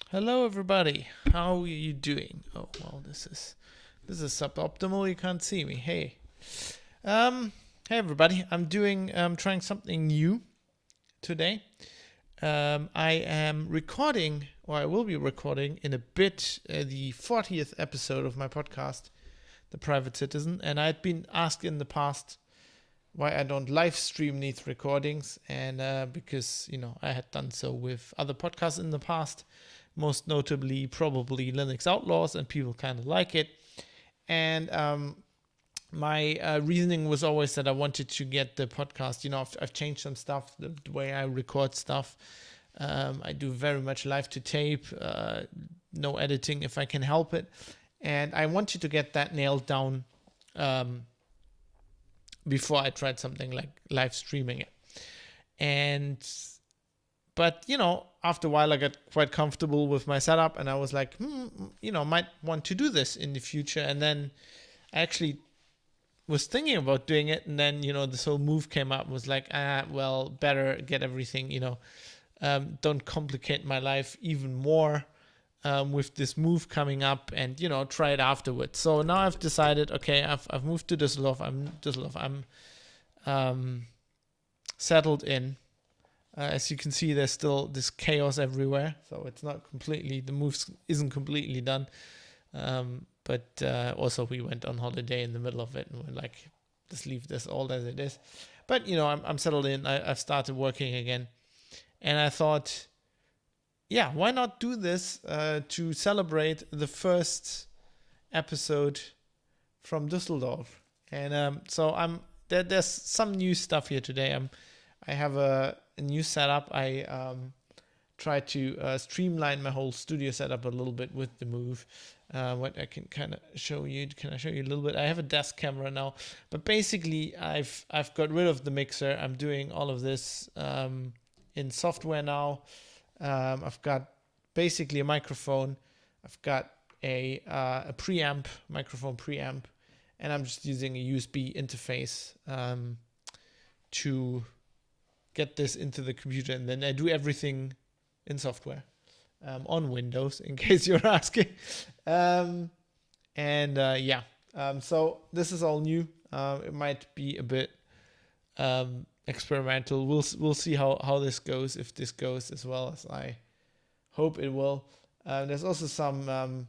Hello, everybody. How are you doing? Oh, well, this is suboptimal. You can't see me. Hey, um, hey, everybody. I'm trying something new today. I am recording, or I will be recording in a bit, the 40th episode of my podcast, The Private Citizen. And I'd been asked in the past why I don't live stream these recordings, and because I had done so with other podcasts in the past, most notably probably Linux Outlaws, and people kind of like it. And my reasoning was always that I wanted to get the podcast. I've changed some stuff, the way I record stuff. I do very much live to tape, no editing if I can help it, and I wanted to get that nailed down. Before I tried something like live streaming it. But after a while I got quite comfortable with my setup, and I was like, might want to do this in the future. And then I actually was thinking about doing it, and then this whole move came up and was like, well, better get everything, don't complicate my life even more with this move coming up, and try it afterwards. So now I've decided, okay, I've moved to Düsseldorf. I'm settled in. As you can see, there's still this chaos everywhere, so it's not completely, the move isn't completely done. But also we went on holiday in the middle of it, and we're like, just leave this all as it is. But I'm settled in. I've started working again, and I thought, yeah, why not do this to celebrate the first episode from Düsseldorf? And so there's some new stuff here today. I have a new setup. I try to streamline my whole studio setup a little bit with the move. What I can kind of show you. Can I show you a little bit? I have a desk camera now, but basically I've got rid of the mixer. I'm doing all of this in software now. I've got basically a microphone. I've got a preamp, microphone preamp, and I'm just using a USB interface to get this into the computer, and then I do everything in software on Windows, in case you're asking. So this is all new. It might be a bit experimental. We'll see how this goes, if this goes as well as I hope it will. There's also some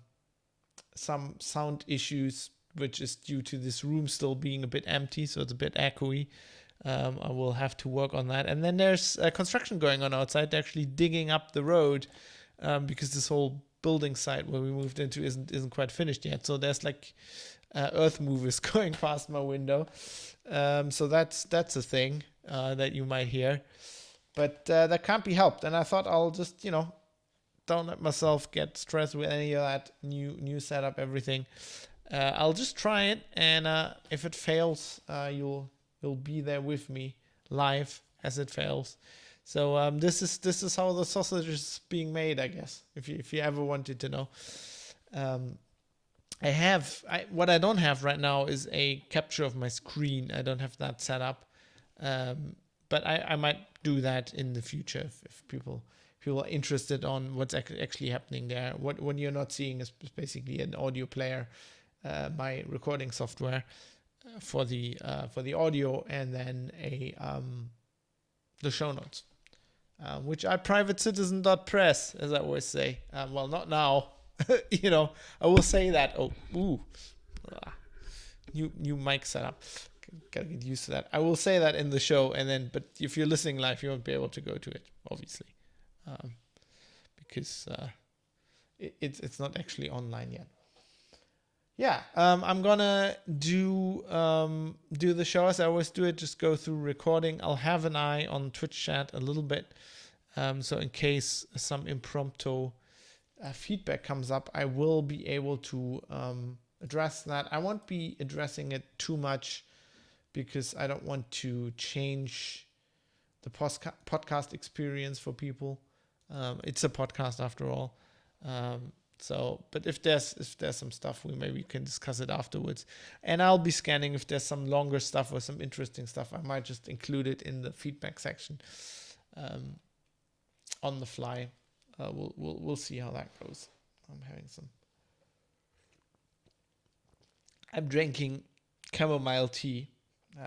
sound issues, which is due to this room still being a bit empty, so it's a bit echoey. I will have to work on that. And then there's construction going on outside. They're actually digging up the road because this whole building site where we moved into isn't quite finished yet. So there's like earth movers going past my window. So that's a thing that you might hear, but that can't be helped. And I thought I'll just don't let myself get stressed with any of that new setup, everything. I'll just try it, and if it fails, you'll be there with me live as it fails. So this is how the sausage is being made, I guess. If you ever wanted to know. What I don't have right now is a capture of my screen. I don't have that set up, but I might do that in the future if people are interested on what's actually happening there. What you're not seeing is basically an audio player, my recording software for the audio, and then the show notes, which are privatecitizen.press, as I always say. Well, not now. I will say that. New mic setup. Gotta get used to that. I will say that in the show, but if you're listening live, you won't be able to go to it, obviously, because it's not actually online yet. Yeah, I'm gonna do the show as I always do it. Just go through recording. I'll have an eye on Twitch chat a little bit, so in case some impromptu feedback comes up, I will be able to address that. I won't be addressing it too much because I don't want to change the podcast experience for people. It's a podcast after all. But if there's some stuff, we maybe can discuss it afterwards. And I'll be scanning if there's some longer stuff or some interesting stuff. I might just include it in the feedback section on the fly. we'll see how that goes. I'm drinking chamomile tea,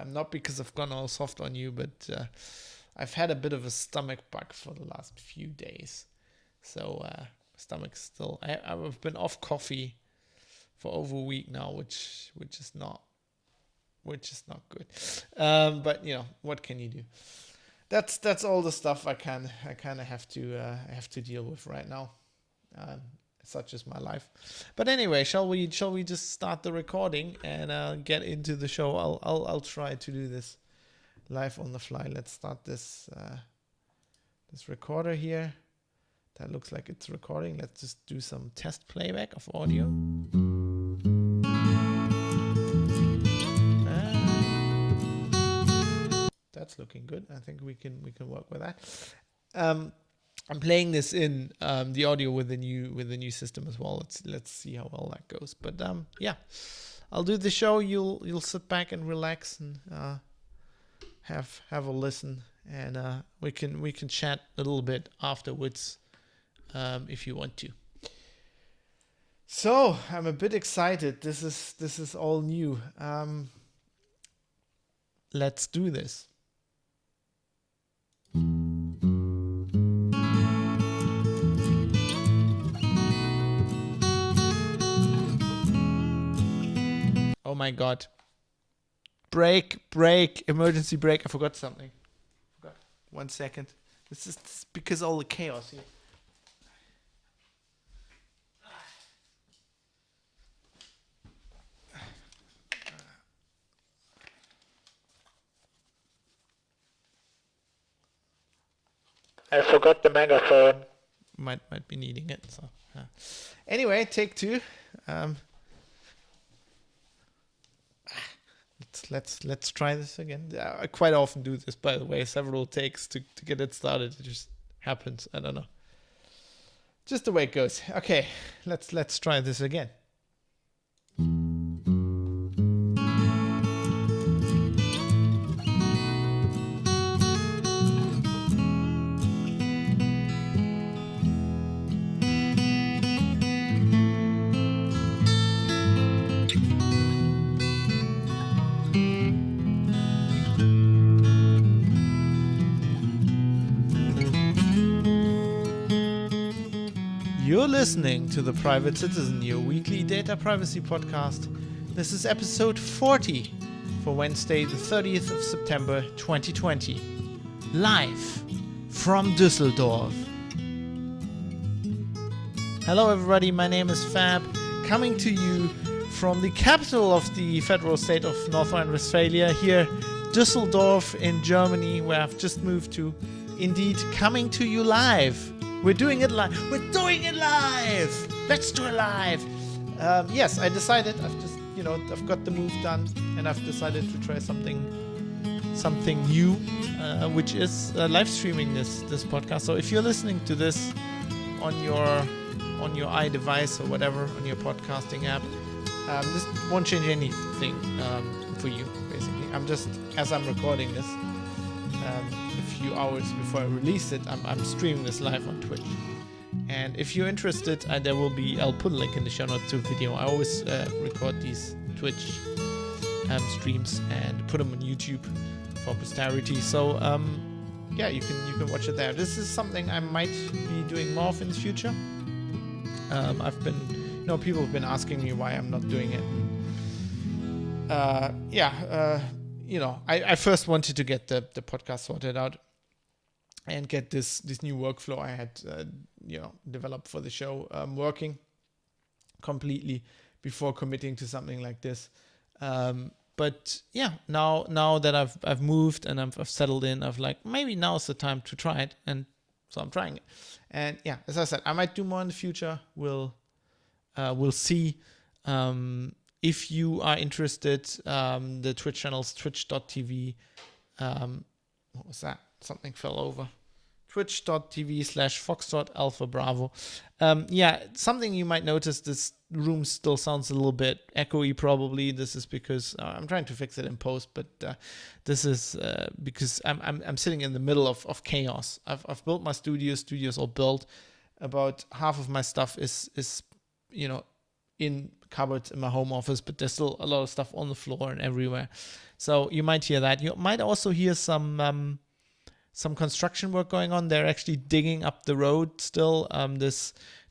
not because I've gone all soft on you, but I've had a bit of a stomach bug for the last few days, so stomach's still. I've been off coffee for over a week now, which is not good. But what can you do? That's all the stuff I kind of have to deal with right now. Such is my life. But anyway, shall we just start the recording and get into the show? I'll try to do this live on the fly. Let's start this recorder here. That looks like it's recording. Let's just do some test playback of audio. That's looking good. I think we can work with that. I'm playing this in the audio with the new system as well. Let's see how well that goes. But yeah, I'll do the show. You'll sit back and relax and have a listen, and we can chat a little bit afterwards if you want to. So I'm a bit excited. This is all new. Let's do this. Oh my God. Break, emergency break. I forgot something. 1 second. This is because all the chaos here. I forgot the megaphone. Might be needing it. So, anyway, take 2. Let's try this again. I quite often do this, by the way. Several takes to get it started. It just happens. I don't know. Just the way it goes. Okay, let's try this again. You're listening to The Private Citizen, your weekly data privacy podcast. This is episode 40 for Wednesday, the 30th of September, 2020. Live from Düsseldorf. Hello everybody, my name is Fab, coming to you from the capital of the federal state of North Rhine-Westphalia, here, Düsseldorf in Germany, where I've just moved to. Indeed, coming to you live. We're doing it live. Let's do it live. Yes, I decided. I've got the move done, and I've decided to try something new, which is live streaming this podcast. So if you're listening to this on your iDevice or whatever, on your podcasting app, this won't change anything for you. Basically, as I'm recording this. A few hours before I release it, I'm streaming this live on Twitch. And if you're interested, I'll put a link in the show notes to a video. I always record these Twitch streams and put them on YouTube for posterity. So yeah, you can watch it there. This is something I might be doing more of in the future. People have been asking me why I'm not doing it. I first wanted to get the podcast sorted out and get this new workflow I had developed for the show working completely before committing to something like this. But yeah, now that I've moved and I've settled in, I've maybe now's the time to try it, and so I'm trying it. And yeah, as I said, I might do more in the future. We'll see. If you are interested, the Twitch channel's twitch.tv. What was that? Something fell over. Twitch.tv/Foxtrot Alpha Bravo. Something you might notice, this room still sounds a little bit echoey probably. This is because I'm trying to fix it in post, but this is because I'm sitting in the middle of chaos. I've built my studio's all built. about half of my stuff is in cupboards in my home office, but there's still a lot of stuff on the floor and everywhere. So you might hear that. You might also hear some construction work going on. They're actually digging up the road still.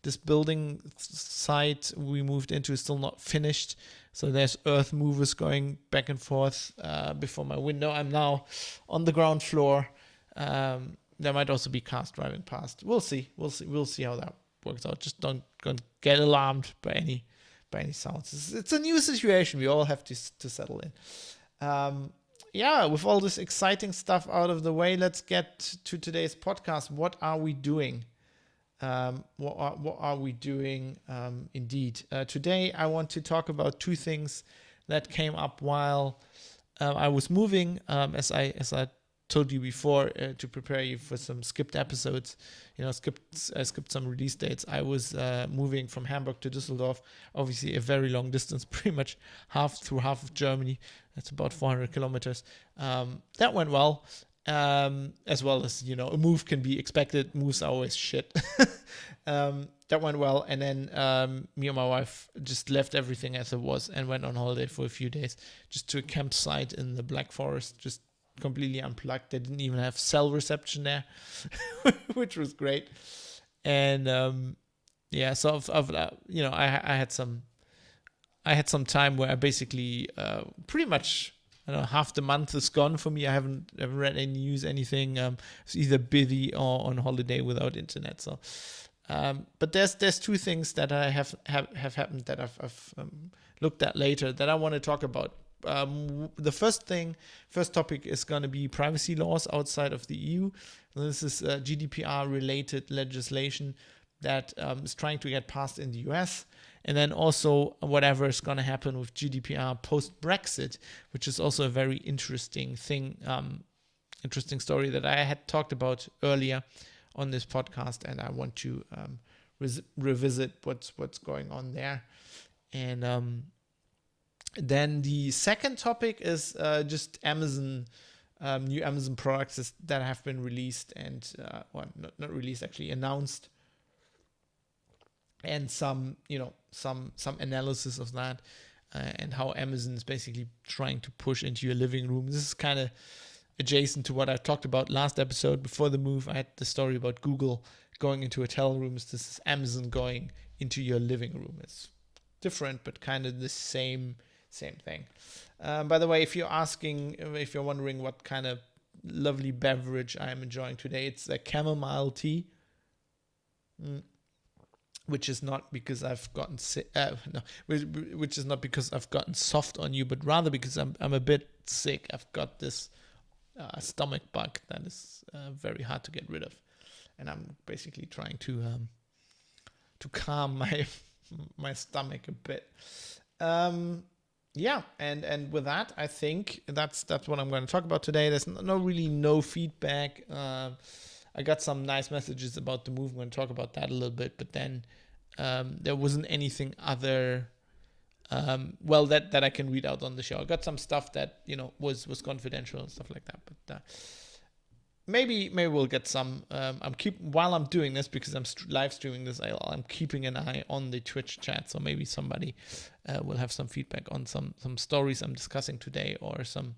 This building site we moved into is still not finished. So there's earth movers going back and forth before my window. I'm now on the ground floor. There might also be cars driving past. We'll see how that works out. Just don't get alarmed by any sounds. It's a new situation. We all have to settle in. With all this exciting stuff out of the way, let's get to today's podcast. What are we doing? What are we doing indeed? Today, I want to talk about two things that came up while I was moving. As I told you before, to prepare you for some skipped episodes, I skipped some release dates. I was moving from Hamburg to Düsseldorf, obviously a very long distance, pretty much half of Germany. That's about 400 kilometers. That went well. As well as, a move can be expected. Moves are always shit. That went well. And then me and my wife just left everything as it was and went on holiday for a few days, just to a campsite in the Black Forest, just completely unplugged. They didn't even have cell reception there, which was great. And so I had some time where I basically pretty much, half the month is gone for me. I haven't read any news, anything. It's either busy or on holiday without internet. So, but there's two things that I have happened that I've looked at later that I want to talk about. The first topic is going to be privacy laws outside of the EU. This is GDPR related legislation that is trying to get passed in the US. And then also whatever is going to happen with GDPR post-Brexit, which is also a very interesting thing, interesting story that I had talked about earlier on this podcast, and I want to revisit what's going on there. And then the second topic is just Amazon, new Amazon products that have been released and, not released, actually announced. And some analysis of that and how Amazon is basically trying to push into your living room. This is kind of adjacent to what I talked about last episode. Before the move, I had the story about Google going into hotel rooms. This is Amazon going into your living room. It's different, but kind of the same thing. By the way, if you're wondering what kind of lovely beverage I am enjoying today, it's a chamomile tea. Which is not because I've gotten sick. Which is not because I've gotten soft on you, but rather because I'm a bit sick. I've got this stomach bug that is very hard to get rid of, and I'm basically trying to calm my stomach a bit. And with that, I think that's what I'm going to talk about today. There's no feedback. I got some nice messages about the move. I'm going to talk about that a little bit, but then there wasn't anything other, that I can read out on the show. I got some stuff that, was confidential and stuff like that, but maybe we'll get some. While I'm doing this, because I'm live streaming this, I'm keeping an eye on the Twitch chat, so maybe somebody will have some feedback on some stories I'm discussing today, or some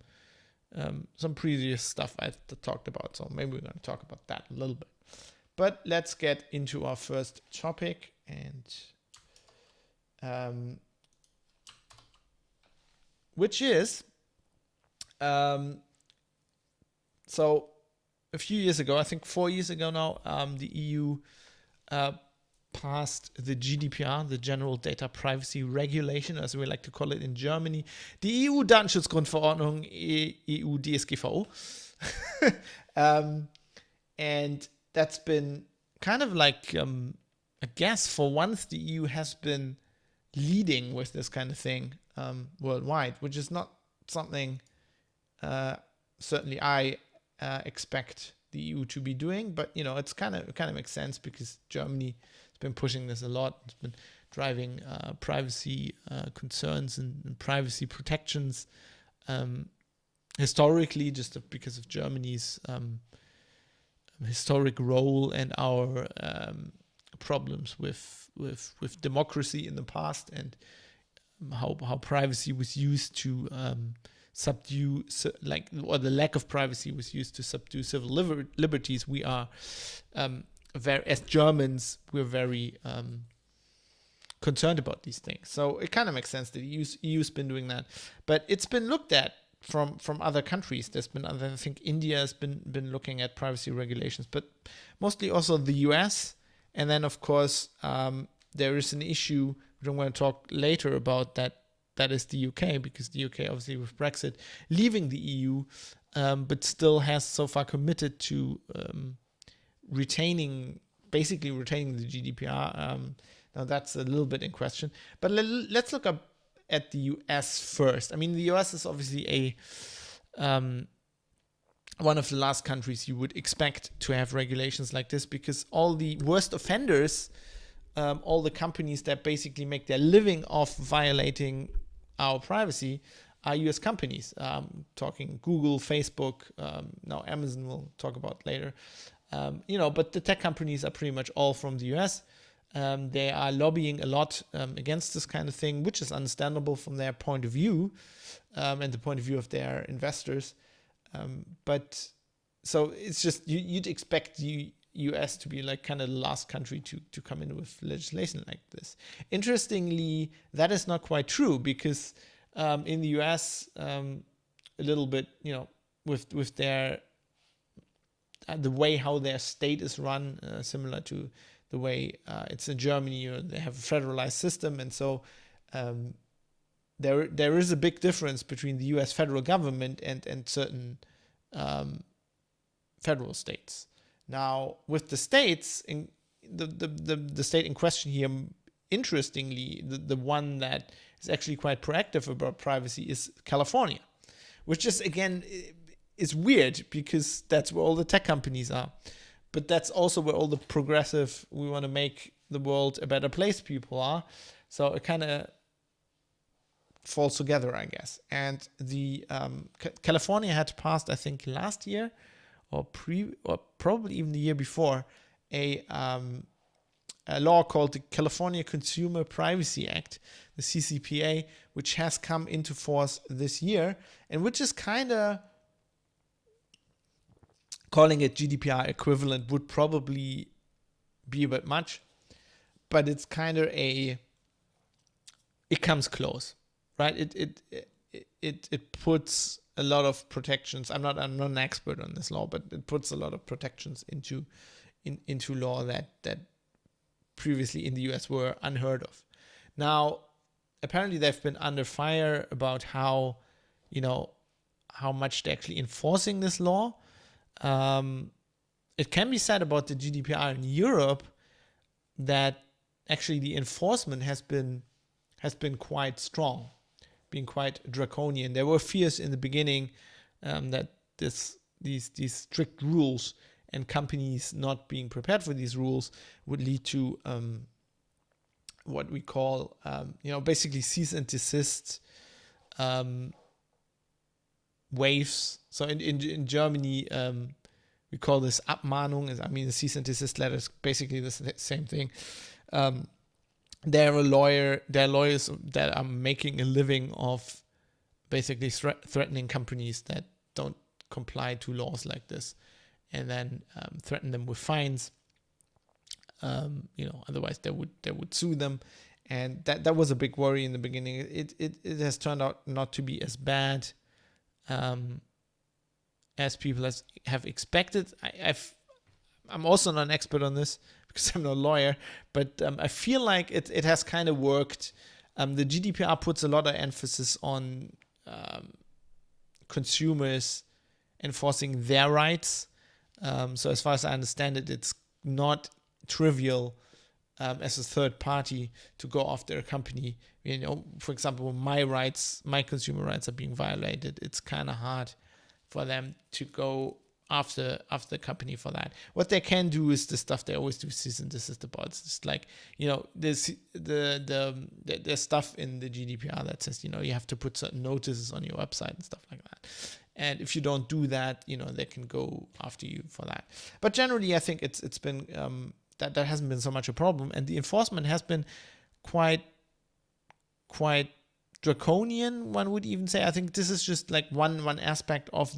previous stuff I've talked about. So maybe we're going to talk about that a little bit. But let's get into our first topic, and which is so a few years ago, I think 4 years ago now, the EU passed the GDPR, the General Data Privacy Regulation, as we like to call it in Germany, die EU-Datenschutzgrundverordnung, EU-DSGVO. And that's been kind of like, I guess for once the EU has been leading with this kind of thing worldwide, which is not something certainly I expect the EU to be doing, but it kind of makes sense because Germany has been pushing this a lot. It's been driving privacy concerns and privacy protections historically, just because of Germany's historic role and our problems with democracy in the past, and how privacy was used to subdue, or the lack of privacy was used to subdue civil liberties. We are as Germans, we're very concerned about these things. So it kind of makes sense that the EU's been doing that, but it's been looked at from other countries. There's been other, I think India has been looking at privacy regulations, but mostly also the US. And then of course there is an issue which I'm going to talk later about, that is the UK, because the UK obviously with Brexit leaving the EU, but still has so far committed to retaining the GDPR. Now that's a little bit in question, but let's look up at the US first. I mean, the US is obviously one of the last countries you would expect to have regulations like this, because all the worst offenders, all the companies that basically make their living off violating our privacy, are US companies. Talking Google, Facebook, now Amazon we'll talk about later. But the tech companies are pretty much all from the US. They are lobbying a lot against this kind of thing, which is understandable from their point of view and the point of view of their investors. But so it's just, you'd expect the US to be like kind of the last country to come in with legislation like this. Interestingly, that is not quite true, because in the US, a little bit, with their the way how their state is run, similar to the way it's in Germany, they have a federalized system, and so there is a big difference between the U.S. federal government and certain federal states. Now, with the states, in the state in question here, interestingly, the one that is actually quite proactive about privacy is California, which is, again, is weird, because that's where all the tech companies are. But that's also where all the progressive, we want to make the world a better place people are. So it kind of falls together, I guess. And the California had passed, I think, last year or probably even the year before, a law called the California Consumer Privacy Act, the CCPA, which has come into force this year, and which is kind of, calling it GDPR equivalent would probably be a bit much, but it's kind of it comes close, right? It puts a lot of protections. I'm not an expert on this law, but it puts a lot of protections into law that previously in the US were unheard of. Now, apparently they've been under fire about how much they're actually enforcing this law. It can be said about the GDPR in Europe that actually the enforcement has been quite strong, being quite draconian. There were fears in the beginning that these strict rules and companies not being prepared for these rules would lead to what we call basically cease and desist waves. So in Germany, we call this Abmahnung. I mean, the cease and desist letter is basically the same thing. There are lawyers that are making a living of basically threatening companies that don't comply to laws like this, and then threaten them with fines. Otherwise they would sue them, and that was a big worry in the beginning. It has turned out not to be as bad as people have expected. I'm also not an expert on this because I'm not a lawyer, but I feel like it has kind of worked. The GDPR puts a lot of emphasis on consumers enforcing their rights. So as far as I understand it, it's not trivial as a third party to go after a company. For example, when my consumer rights are being violated, it's kind of hard for them to go after the company for that. What they can do is the stuff they always do cease and desist about. It's just like, there's stuff in the GDPR that says, you have to put certain notices on your website and stuff like that. And if you don't do that, they can go after you for that. But generally, I think it's been that hasn't been so much a problem, and the enforcement has been quite draconian, one would even say. I think this is just like one aspect of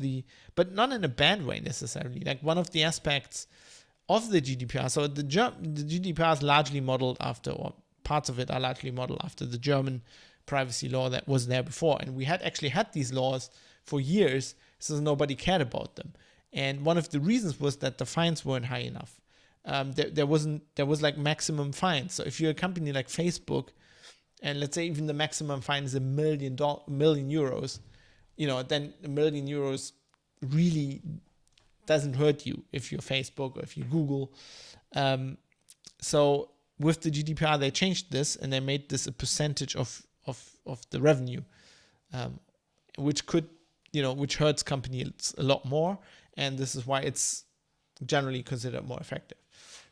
but not in a bad way necessarily, like one of the aspects of the GDPR. So the GDPR is largely modeled after, or parts of it are largely modeled after, the German privacy law that was there before. And we had these laws for years, so nobody cared about them. And one of the reasons was that the fines weren't high enough. There was like maximum fines. So if you're a company like Facebook, and let's say even the maximum fine is $1 million, then €1 million really doesn't hurt you if you're Facebook or if you Google. So with the GDPR, they changed this and they made this a percentage of the revenue, which hurts companies a lot more. And this is why it's generally considered more effective.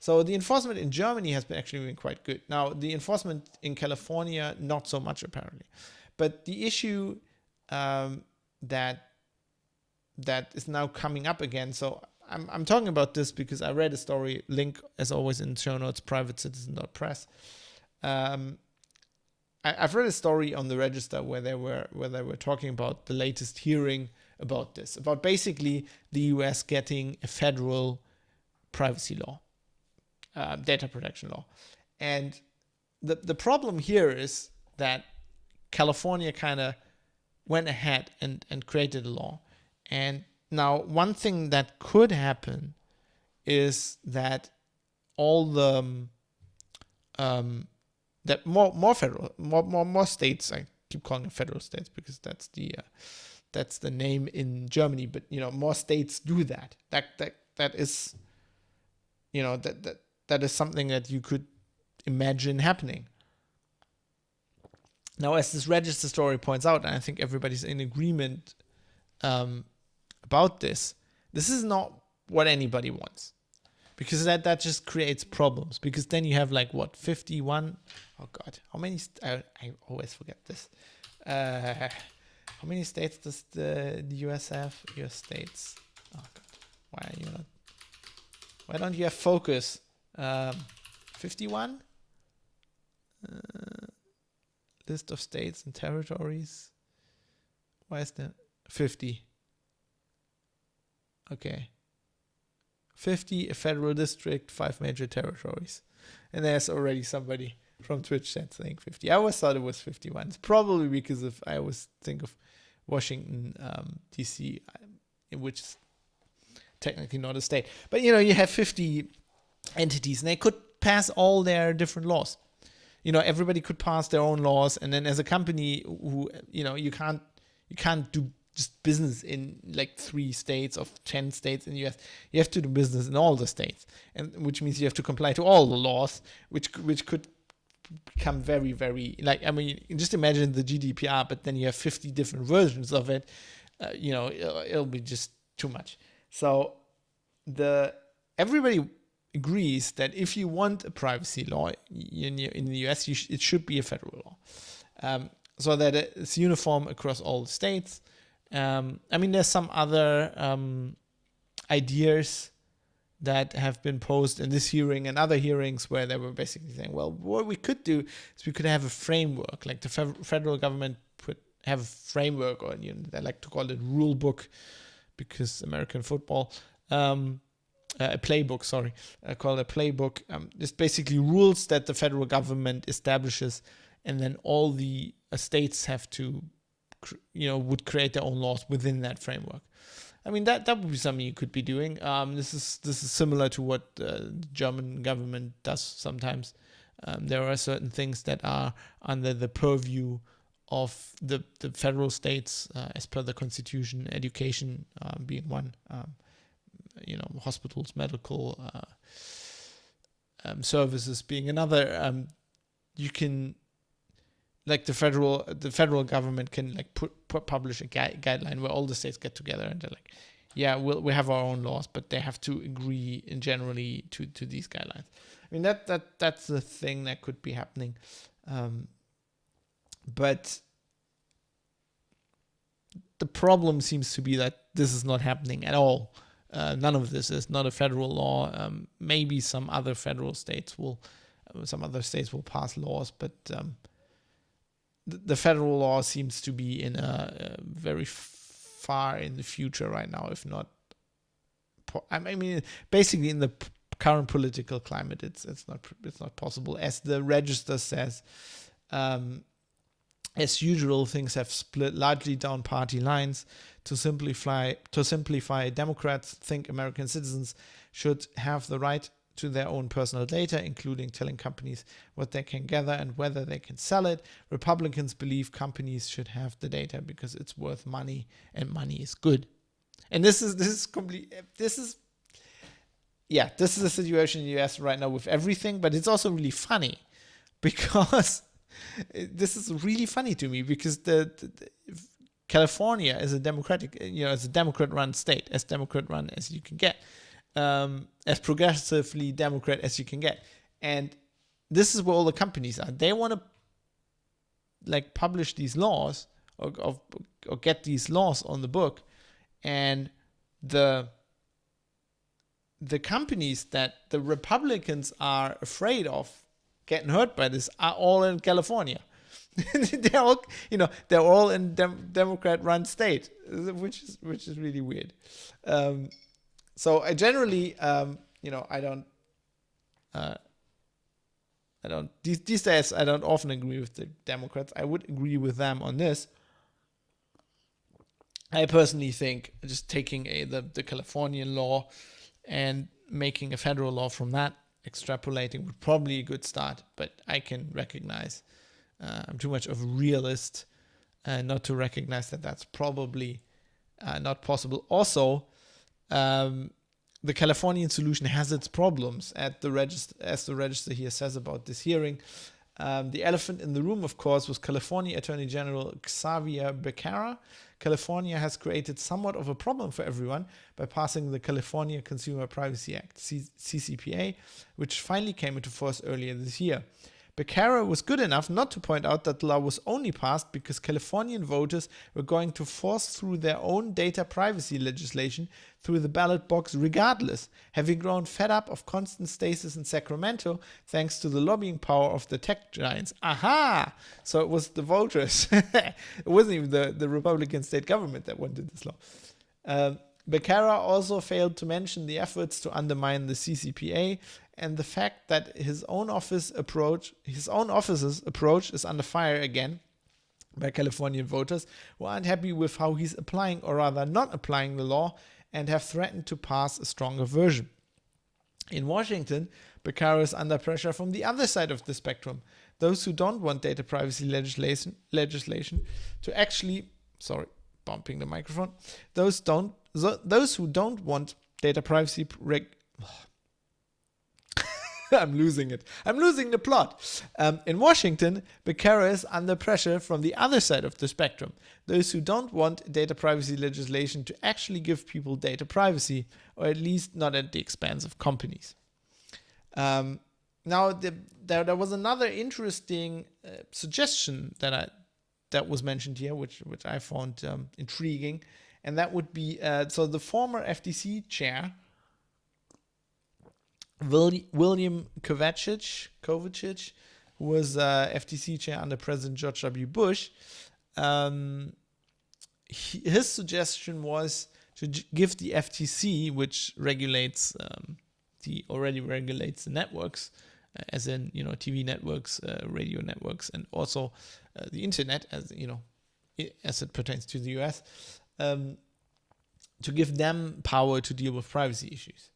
So the enforcement in Germany has actually been quite good. Now, the enforcement in California, not so much apparently. But the issue that is now coming up again. So I'm talking about this because I read a story, link as always in show notes, privatecitizen.press. I've read a story on the Register where they were talking about the latest hearing about this, about basically the US getting a federal privacy law, data protection law. And the problem here is that California kind of went ahead and created a law. And now one thing that could happen is that all the that more states, I keep calling it federal states because that's the name in Germany, but more states do that. That is that is something that you could imagine happening. Now, as this Register story points out, and I think everybody's in agreement about this is not what anybody wants, because that just creates problems, because then you have 51, oh god, how many I always forget this, how many states does the US have? US states, oh god, why don't you have focus? 51 list of states and territories. Why is there 50? Okay. 50, a federal district, 5 major territories. And there's already somebody from Twitch chat saying 50. I always thought it was 51. It's probably because I always think of Washington, D.C., which is technically not a state. But, you have 50 entities, and they could pass all their different laws. Everybody could pass their own laws, and then as a company who, you can't do just business in 3 states of 10 states in the US. You have to do business in all the states, and which means you have to comply to all the laws, which could become very, very, just imagine the GDPR, but then you have 50 different versions of it. It'll be just too much. So everybody agrees that if you want a privacy law in the US, it should be a federal law, so that it's uniform across all the states. There's some other ideas that have been posed in this hearing and other hearings where they were basically saying, well, what we could do is we could have a framework, like the federal government would have a framework, or they like to call it rule book, because American football, a playbook, sorry, call it a playbook. It's basically rules that the federal government establishes, and then all the states have to, would create their own laws within that framework. That would be something you could be doing. This is similar to what the German government does sometimes. There are certain things that are under the purview of the federal states, as per the constitution, education being one, hospitals, medical services being another. You can, the federal government can publish a guideline where all the states get together and they're like, yeah, we have our own laws, but they have to agree generally to these guidelines. That's the thing that could be happening, but the problem seems to be that this is not happening at all None of this is not a federal law. Maybe some other states will pass laws, but the federal law seems to be in a very far in the future right now, if not. I mean, basically in the current political climate, it's not possible. As the Register says, as usual, things have split largely down party lines. To simplify, Democrats think American citizens should have the right to their own personal data, including telling companies what they can gather and whether they can sell it. Republicans believe companies should have the data because it's worth money and money is good. And this is the situation in the US right now with everything, but it's also really funny because this is really funny to me because the California is a it's a Democrat-run state, as Democrat-run as you can get, as progressively Democrat as you can get. And this is where all the companies are. They want to publish these laws or get these laws on the book, and the companies that the Republicans are afraid of getting hurt by this are all in California. they're all in Democrat-run state, which is really weird. So I generally, I don't these days I don't often agree with the Democrats. I would agree with them on this. I personally think just taking the Californian law and making a federal law from that, extrapolating, would probably be a good start. But I can recognize I'm too much of a realist not to recognize that that's probably not possible. Also, the Californian solution has its problems as the register here says about this hearing. The elephant in the room, of course, was California Attorney General Xavier Becerra. California has created somewhat of a problem for everyone by passing the California Consumer Privacy Act, CCPA, which finally came into force earlier this year. Becerra was good enough not to point out that the law was only passed because Californian voters were going to force through their own data privacy legislation through the ballot box regardless, having grown fed up of constant stasis in Sacramento thanks to the lobbying power of the tech giants. Aha! So it was the voters. It wasn't even the Republican state government that wanted this law. Becerra also failed to mention the efforts to undermine the CCPA and the fact that his own office's approach is under fire again by Californian voters who aren't happy with how he's applying, or rather not applying, the law and have threatened to pass a stronger version. In Washington, Becerra is under pressure from the other side of the spectrum. Those who don't want data privacy legislation to actually, bumping the microphone. Those who don't want data privacy I'm losing it. I'm losing the plot. In Washington, Becerra is under pressure from the other side of the spectrum. Those who don't want data privacy legislation to actually give people data privacy, or at least not at the expense of companies. Now, there was another interesting suggestion that was mentioned here, which I found intriguing, and that would be the former FTC chair, William Kovacic, who was FTC chair under President George W. Bush. His suggestion was to give the FTC, which already regulates the networks, as in TV networks, radio networks, and also the internet, as it pertains to the US, to give them power to deal with privacy issues.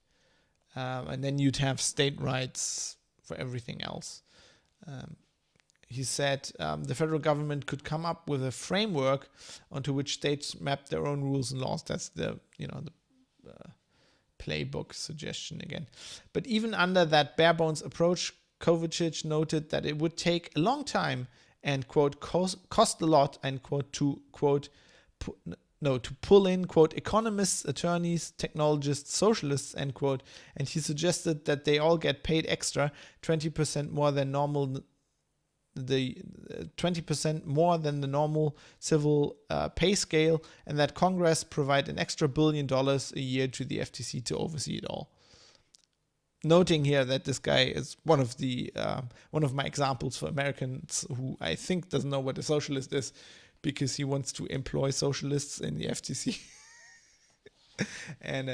And then you'd have state rights for everything else. He said the federal government could come up with a framework onto which states map their own rules and laws. That's the playbook suggestion again. But even under that bare bones approach, Kovacic noted that it would take a long time and, quote, cost a lot, and, quote, to pull in, quote, economists, attorneys, technologists, socialists, end quote, and he suggested that they all get paid extra 20% more than normal the 20% more than the normal civil pay scale, and that Congress provide an extra $1 billion a year to the FTC to oversee it all. Noting here that this guy is one of my examples for Americans who I think doesn't know what a socialist is, because he wants to employ socialists in the FTC. And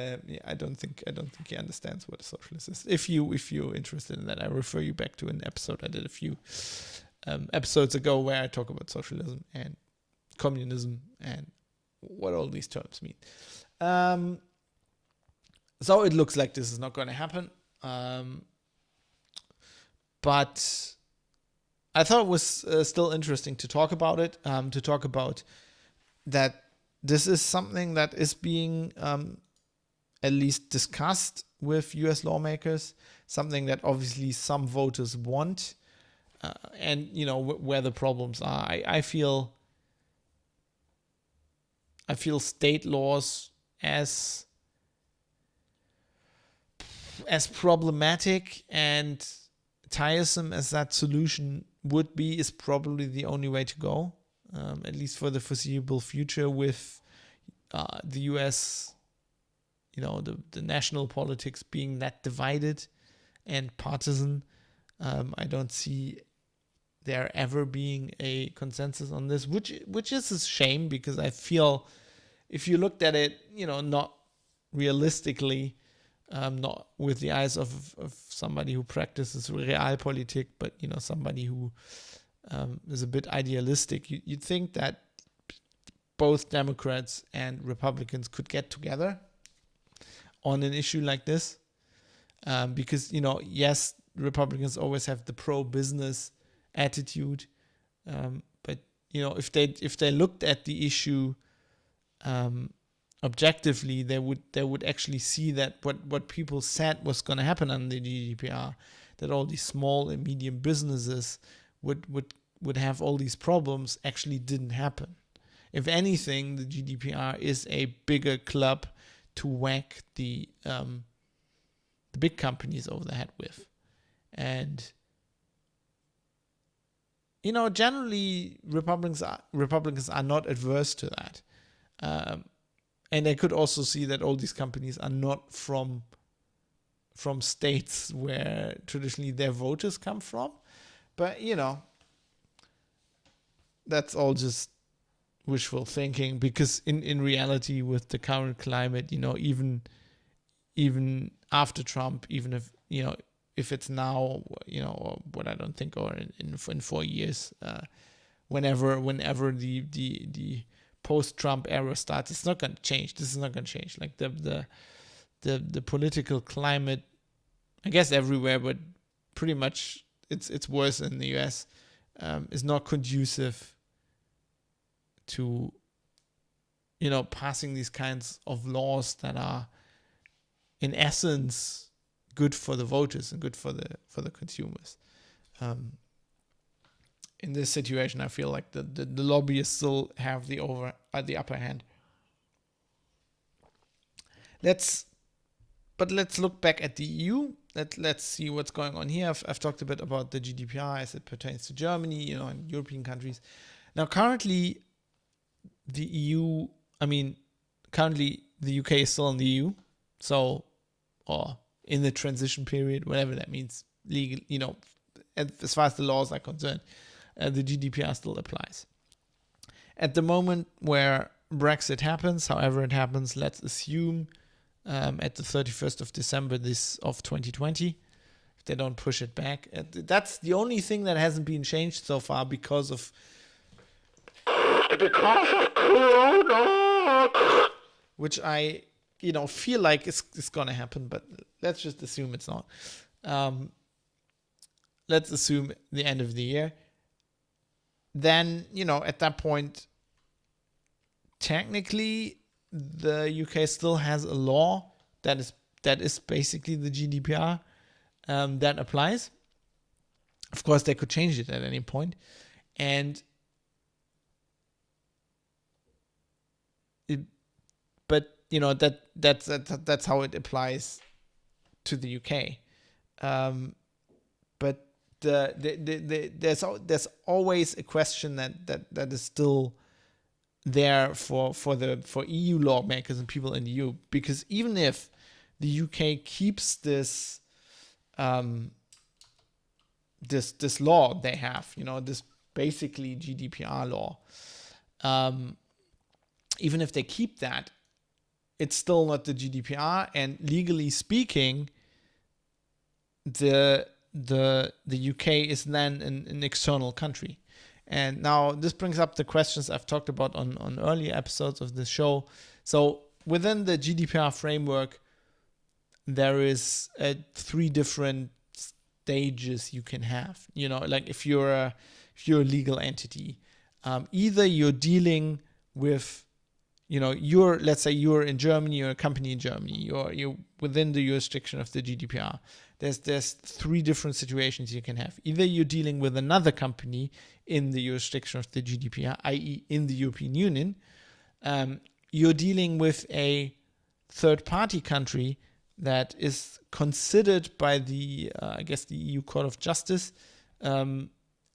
I don't think he understands what a socialist is. If you're interested in that, I refer you back to an episode I did a few episodes ago where I talk about socialism and communism and what all these terms mean. So it looks like this is not going to happen. But I thought it was still interesting to talk about it, to talk about that this is something that is being at least discussed with US lawmakers, something that obviously some voters want, and where the problems are. I feel state laws as problematic and tiresome as that solution would be, is probably the only way to go, at least for the foreseeable future, with the US, the national politics being that divided and partisan. I don't see there ever being a consensus on this, which is a shame, because I feel if you looked at it, not realistically, not with the eyes of somebody who practices realpolitik, but somebody who is a bit idealistic, you'd think that both Democrats and Republicans could get together on an issue like this, because yes, Republicans always have the pro-business attitude, but if they looked at the issue objectively, they would actually see that what people said was going to happen under the GDPR, that all these small and medium businesses would have all these problems, actually didn't happen. If anything, the GDPR is a bigger club to whack the big companies over the head with. And generally Republicans are not adverse to that. And I could also see that all these companies are not from states where traditionally their voters come from. But, that's all just wishful thinking, because in reality, with the current climate, even after Trump, even if it's now, or what I don't think, or in 4 years, whenever the post-Trump era starts, it's not going to change. This is not going to change. Like the political climate, I guess everywhere, but pretty much it's worse in the US, is not conducive to passing these kinds of laws that are in essence good for the voters and good for the consumers. In this situation, I feel like the lobbyists still have the upper hand. Let's look back at the EU. Let's see what's going on here. I've talked a bit about the GDPR as it pertains to Germany, and European countries. Now, currently, the EU, currently the UK is still in the EU, or in the transition period, whatever that means, legal, as far as the laws are concerned, the GDPR still applies. At the moment where Brexit happens, however it happens, let's assume at the 31st of December of 2020, if they don't push it back. That's the only thing that hasn't been changed so far because of Corona, which I feel like it's going to happen, but let's just assume it's not. Let's assume the end of the year. Then, at that point, technically, the UK still has a law that is basically the GDPR that applies. Of course, they could change it at any point, and that's how it applies to the UK. But there's always a question that is still there for EU lawmakers and people in the EU, because even if the UK keeps this this law they have, this basically GDPR law, even if they keep that, it's still not the GDPR, and legally speaking, the UK is then an external country. And now this brings up the questions I've talked about on earlier episodes of this show. So within the GDPR framework, there is 3 different stages you can have. Like if you're a legal entity, either you're dealing with, let's say you're in Germany, you're a company in Germany, you're within the jurisdiction of the GDPR. There's 3 different situations you can have. Either you're dealing with another company in the jurisdiction of the GDPR, i.e. in the European Union. You're dealing with a third-party country that is considered by the EU Court of Justice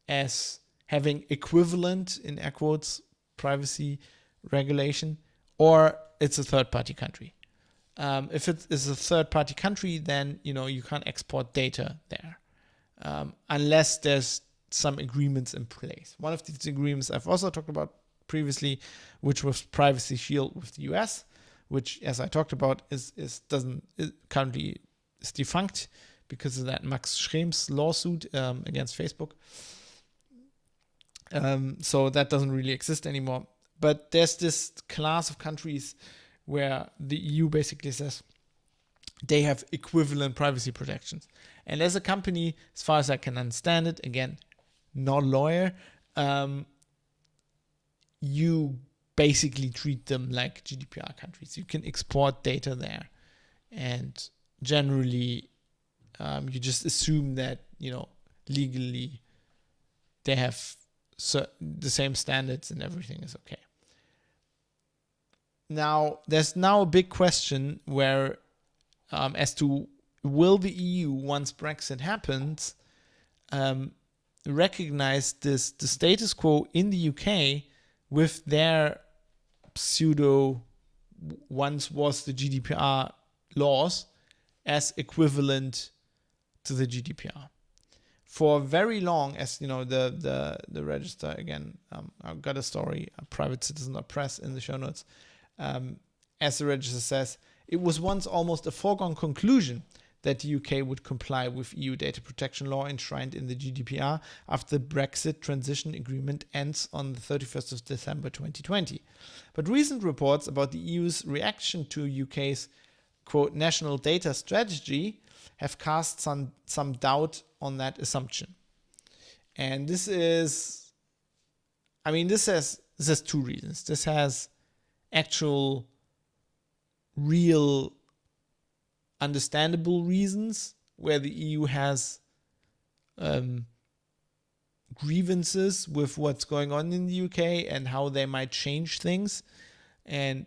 as having equivalent, in air quotes, privacy regulation, or it's a third-party country. If it is a third-party country, then you can't export data there unless there's some agreements in place. One of these agreements I've also talked about previously, which was Privacy Shield with the US, which, as I talked about, is currently defunct because of that Max Schrems lawsuit against Facebook. So that doesn't really exist anymore. But there's this class of countries where the EU basically says they have equivalent privacy protections. And as a company, as far as I can understand it, again, not a lawyer, you basically treat them like GDPR countries. You can export data there. And generally, you just assume that, legally they have the same standards and everything is okay. Now, there's now a big question where, as to will the EU, once Brexit happens, recognize the status quo in the UK with their pseudo, once was the GDPR laws, as equivalent to the GDPR. For very long, as the register, again, I've got a story, a private citizen of press in the show notes. As the register says, it was once almost a foregone conclusion that the UK would comply with EU data protection law enshrined in the GDPR after the Brexit transition agreement ends on the 31st of December 2020. But recent reports about the EU's reaction to UK's, quote, national data strategy have cast some doubt on that assumption. And this has 2 reasons. This has actual, real, understandable reasons where the EU has grievances with what's going on in the UK and how they might change things and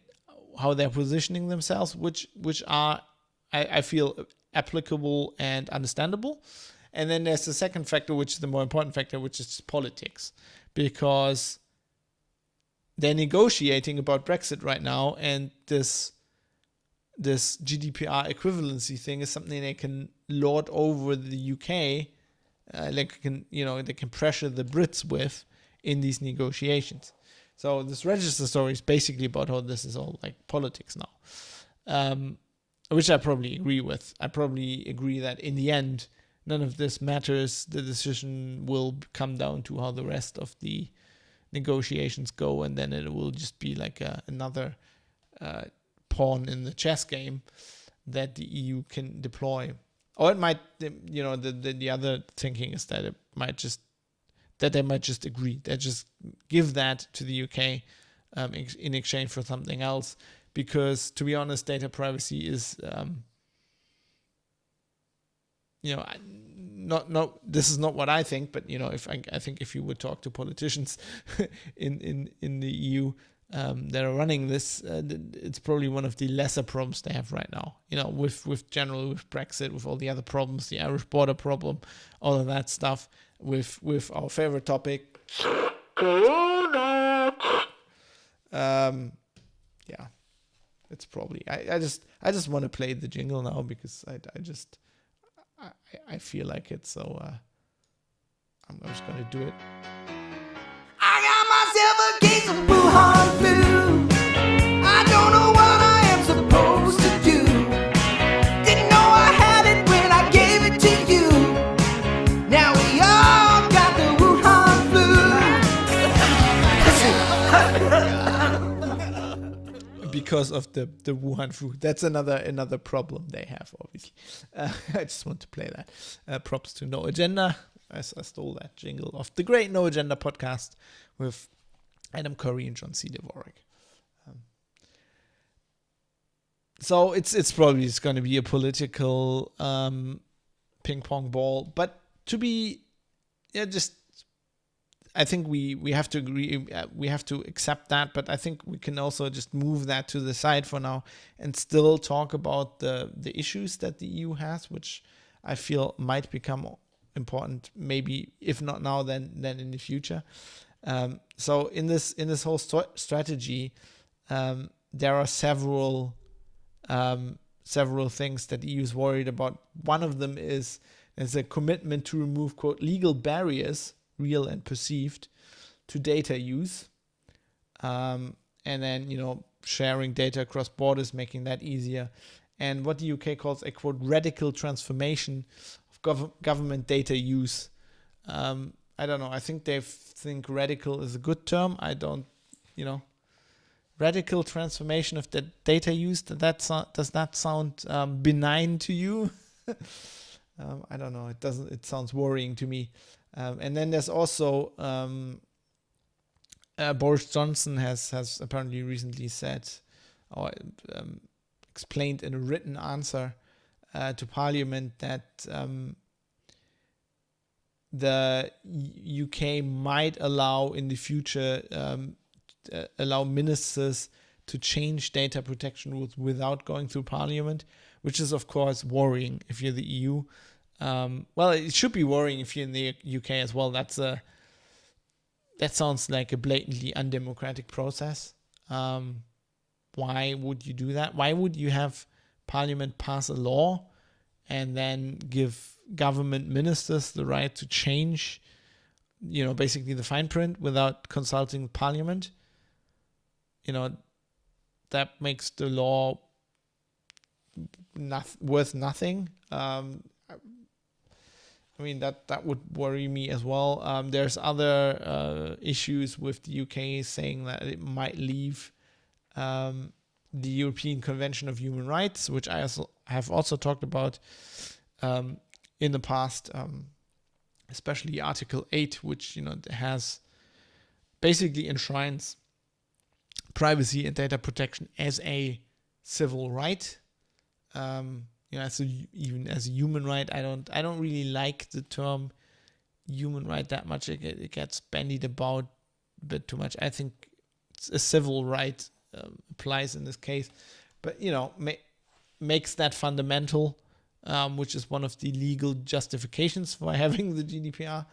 how they're positioning themselves, which are, I feel, applicable and understandable. And then there's the second factor, which is the more important factor, which is politics, because they're negotiating about Brexit right now, and this GDPR equivalency thing is something they can lord over the UK, they can pressure the Brits with in these negotiations. So this register story is basically about how this is all like politics now, which I probably agree with. I probably agree that in the end, none of this matters. The decision will come down to how the rest of the negotiations go, and then it will just be like another pawn in the chess game that the EU can deploy. Or it might, the other thinking is that they might just agree. They just give that to the UK in exchange for something else. Because to be honest, data privacy is, this is not what I think, but I think if you would talk to politicians in the EU, that are running this, it's probably one of the lesser problems they have right now. With Brexit, with all the other problems, the Irish border problem, all of that stuff, with our favorite topic, yeah, it's probably. I just want to play the jingle now because I feel like it. So I'm just gonna do it. I got myself a case of Wuhan flu. I don't know what I am supposed to do. Didn't know I had it when I gave it to you. Now we all got the Wuhan flu. Because of the Wuhan flu. That's another problem they have, obviously. I just want to play that. Props to No Agenda. I stole that jingle of the great No Agenda podcast with Adam Curry and John C. Dvorak. So it's probably going to be a political ping pong ball, but to be, I think we have to agree, we have to accept that, but I think we can also just move that to the side for now and still talk about the issues that the EU has, which I feel might become important, maybe if not now, then in the future. So in this whole strategy, there are several things that the EU is worried about. One of them is a commitment to remove, quote, legal barriers, real and perceived, to data use, and then sharing data across borders, making that easier, and what the UK calls a, quote, radical transformation of government data use. I don't know. I think they think radical is a good term. I don't, radical transformation of the data use. Does that sound benign to you? I don't know. It doesn't. It sounds worrying to me. And then there's also Boris Johnson has apparently recently said or explained in a written answer to Parliament that the UK might allow in the future allow ministers to change data protection rules without going through Parliament, which is of course worrying if you're the EU. Well, it should be worrying if you're in the UK as well. That sounds like a blatantly undemocratic process. Why would you do that? Why would you have Parliament pass a law and then give government ministers the right to change, basically the fine print without consulting Parliament? That makes the law worth nothing. That would worry me as well. There's other issues with the UK saying that it might leave the European Convention of Human Rights, which I have also talked about in the past, especially Article 8, which has basically enshrines privacy and data protection as a civil right. Even as a human right. I don't really like the term human right that much. It gets bandied about a bit too much. I think a civil right applies in this case, but makes that fundamental, which is one of the legal justifications for having the GDPR.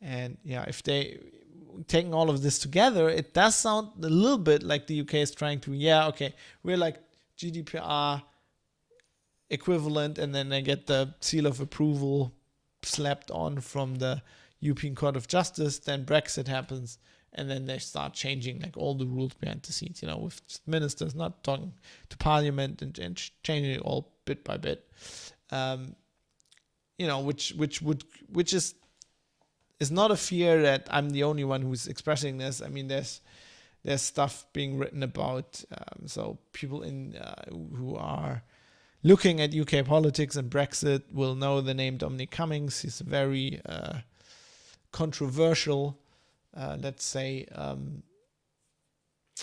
And if they taking all of this together, it does sound a little bit like the UK is trying to, we're like GDPR equivalent, and then they get the seal of approval slapped on from the European Court of Justice. Then Brexit happens, and then they start changing like all the rules behind the scenes, with ministers not talking to Parliament and changing it all bit by bit. Which is not a fear that I'm the only one who's expressing this. I mean, there's stuff being written about, so people who are looking at UK politics and Brexit will know the name Dominic Cummings. He's a very controversial, let's say,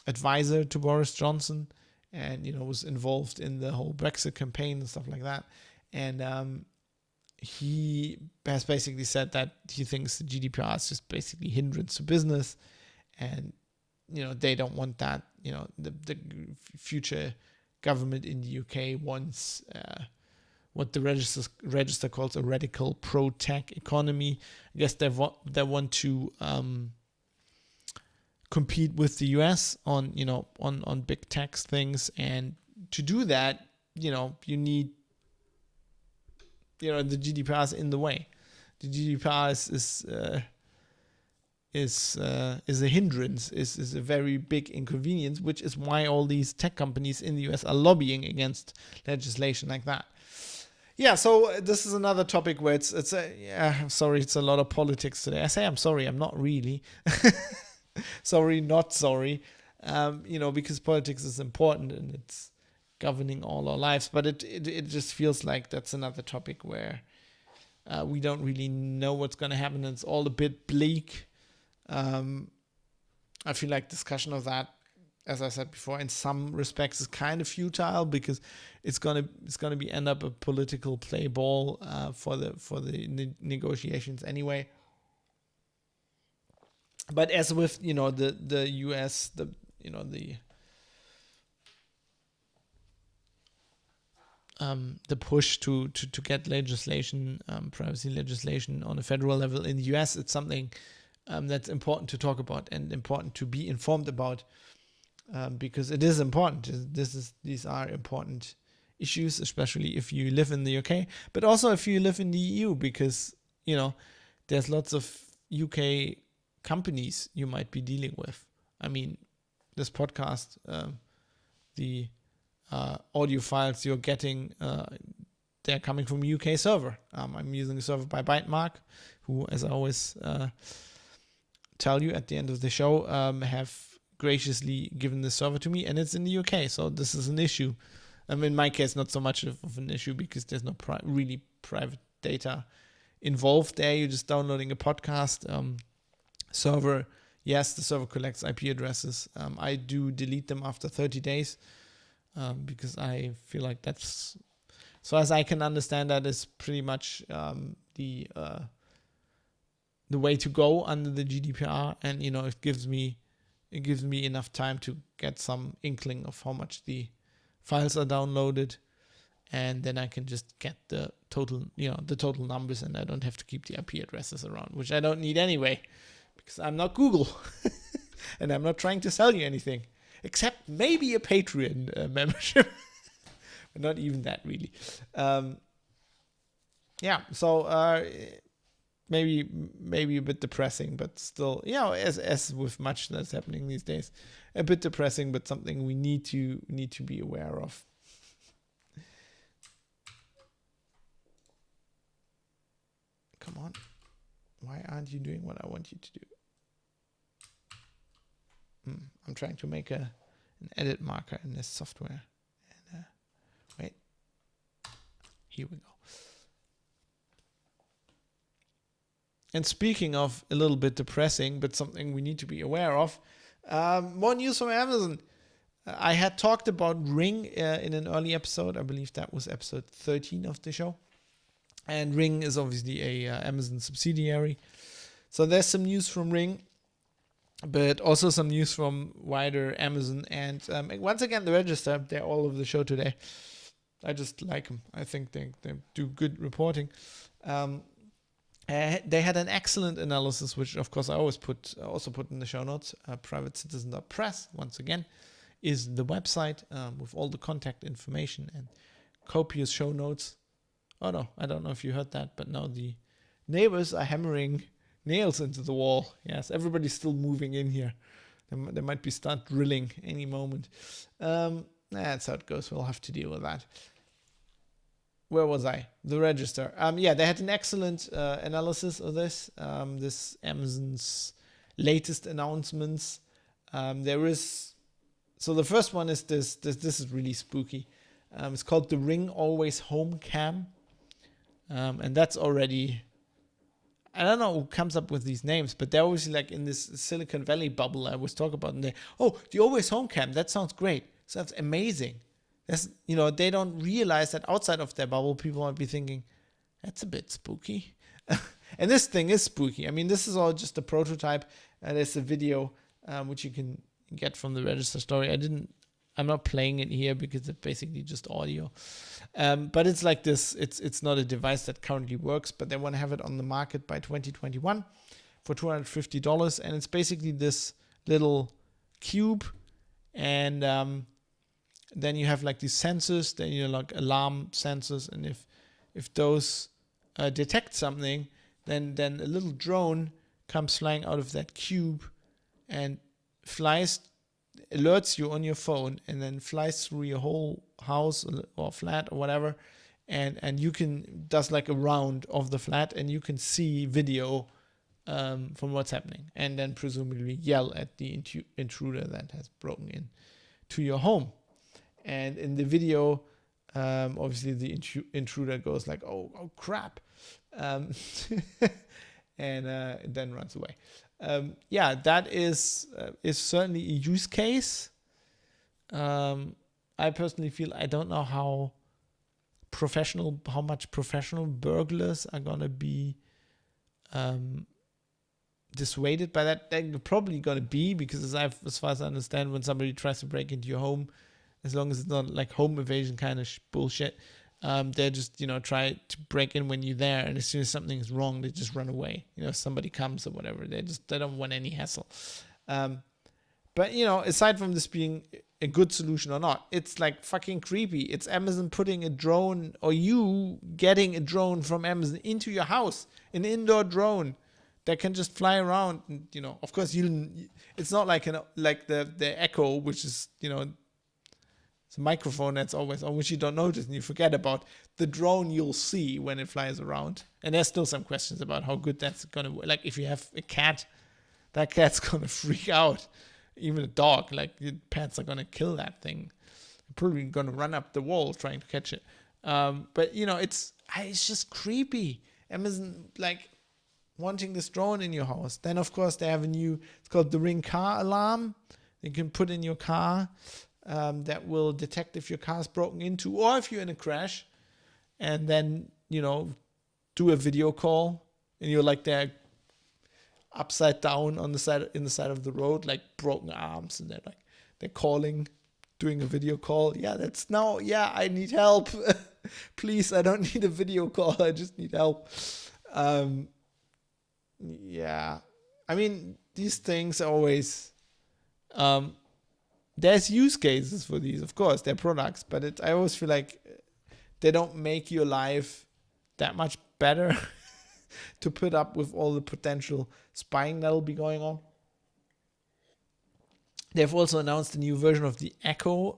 advisor to Boris Johnson, and was involved in the whole Brexit campaign and stuff like that. And he has basically said that he thinks the GDPR is just basically hindrance to business, and they don't want that. The future government in the UK wants what the register calls a radical pro-tech economy. I guess they want to compete with the US on big tax things, and to do that, you need the GDPR is in the way. The GDPR is a hindrance, is a very big inconvenience, which is why all these tech companies in the US are lobbying against legislation like that. Yeah, so this is another topic where I'm sorry, it's a lot of politics today. I say I'm sorry, I'm not really. Sorry, not sorry. Because politics is important and it's governing all our lives, but it just feels like that's another topic where we don't really know what's going to happen. It's all a bit bleak. I feel like discussion of that, as I said before, in some respects is kind of futile, because it's gonna be end up a political play ball for the negotiations anyway. But as with the US, the push to get legislation, privacy legislation on a federal level in the US, it's something that's important to talk about and important to be informed about, because it is important. These are important issues, especially if you live in the UK, but also if you live in the EU, because there's lots of UK companies you might be dealing with. I mean, this podcast, the audio files you're getting, they're coming from a UK server. I'm using a server by Bytemark, who, as I always tell you at the end of the show, have graciously given the server to me, and it's in the UK, so this is an issue. In my case, not so much of an issue, because there's no really private data involved there. You're just downloading a podcast. Server, yes, the server collects IP addresses. I do delete them after 30 days because I feel like that's, so as I can understand, that is pretty much the way to go under the GDPR, and it gives me enough time to get some inkling of how much the files are downloaded, and then I can just get the total numbers, and I don't have to keep the IP addresses around, which I don't need anyway, because I'm not Google and I'm not trying to sell you anything, except maybe a Patreon membership, but not even that really. So maybe a bit depressing, but still, as with much that's happening these days, a bit depressing, but something we need to be aware of. Come on, why aren't you doing what I want you to do? I'm trying to make an edit marker in this software, and wait, here we go. And speaking of a little bit depressing, but something we need to be aware of, more news from Amazon. I had talked about Ring in an early episode. I believe that was episode 13 of the show. And Ring is obviously a Amazon subsidiary. So there's some news from Ring, but also some news from wider Amazon. And once again, the Register, they're all over the show today. I just like them. I think they do good reporting. They had an excellent analysis, which of course I always put in the show notes. PrivateCitizen.press, once again, is the website with all the contact information and copious show notes. Oh no, I don't know if you heard that, but now the neighbors are hammering nails into the wall. Yes, everybody's still moving in here. They might be start drilling any moment. That's how it goes. We'll have to deal with that. Where was I? The Register. They had an excellent analysis of this. This Amazon's latest announcements. So the first one is this is really spooky. It's called the Ring Always Home Cam. And that's already, I don't know who comes up with these names, but they're always like in this Silicon Valley bubble I was talking about. And the Always Home Cam, that sounds great. Sounds amazing. They don't realize that outside of their bubble, people might be thinking, that's a bit spooky. And this thing is spooky. I mean, this is all just a prototype. There's a video which you can get from the register story. I'm not playing it here because it's basically just audio. But it's like this. It's not a device that currently works, but they want to have it on the market by 2021 for $250. And it's basically this little cube. And then you have like these sensors, then you like alarm sensors. And if those detect something, then a little drone comes flying out of that cube and alerts you on your phone, and then flies through your whole house or flat or whatever, and you does like a round of the flat, and you can see video from what's happening, and then presumably yell at the intruder that has broken in to your home. And in the video, obviously the intruder goes like, oh crap, and then runs away. That is certainly a use case. I personally feel I don't know how much professional burglars are gonna be dissuaded by that. They're probably gonna be, because as far as I understand, when somebody tries to break into your home, as long as it's not like home invasion kind of bullshit, they just, try to break in when you're there, and as soon as something is wrong, they just run away. Somebody comes or whatever. They don't want any hassle. But aside from this being a good solution or not, it's like fucking creepy. It's Amazon putting a drone, or you getting a drone from Amazon into your house, an indoor drone that can just fly around. And, of course, it's not like the Echo, which is, it's a microphone that's always on, which you don't notice and you forget about. The drone you'll see when it flies around. And there's still some questions about how good that's going to work. Like, if you have a cat, that cat's going to freak out. Even a dog, like, your pets are going to kill that thing. You're probably going to run up the wall trying to catch it. But, it's just creepy. Amazon, like, wanting this drone in your house. Then, of course, they have it's called the Ring car alarm. You can put in your car. That will detect if your car's broken into, or if you're in a crash, and then do a video call, and you're like there upside down in the side of the road, like broken arms, and they're calling, doing a video call. I need help. Please, I don't need a video call, I just need help. I mean, these things always there's use cases for these, of course, they're products, but I always feel like they don't make your life that much better to put up with all the potential spying that'll be going on. They've also announced a new version of the Echo.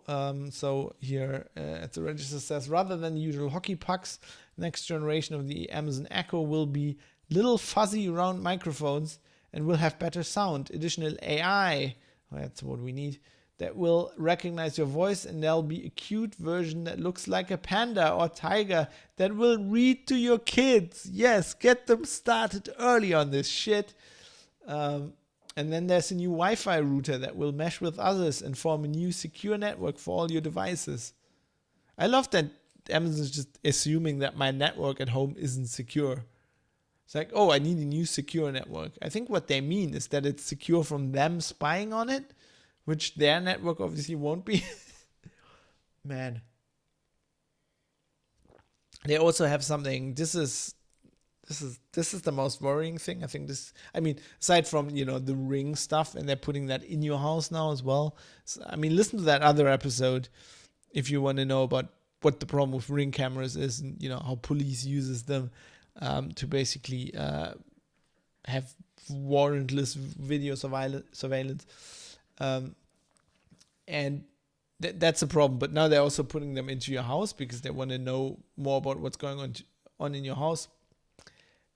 So here at the register says, rather than the usual hockey pucks, next generation of the Amazon Echo will be little fuzzy round microphones and will have better sound. Additional AI, that's what we need, that will recognize your voice, and there'll be a cute version that looks like a panda or tiger that will read to your kids. Yes, get them started early on this shit. And then there's a new Wi-Fi router that will mesh with others and form a new secure network for all your devices. I love that Amazon's just assuming that my network at home isn't secure. It's like, I need a new secure network. I think what they mean is that it's secure from them spying on it, which their network obviously won't be. Man. They also have something. This is the most worrying thing. I think aside from, the Ring stuff, and they're putting that in your house now as well. So, listen to that other episode if you want to know about what the problem with Ring cameras is, and, how police uses them to basically have warrantless video surveillance. And that's a problem. But now they're also putting them into your house because they want to know more about what's going on in your house.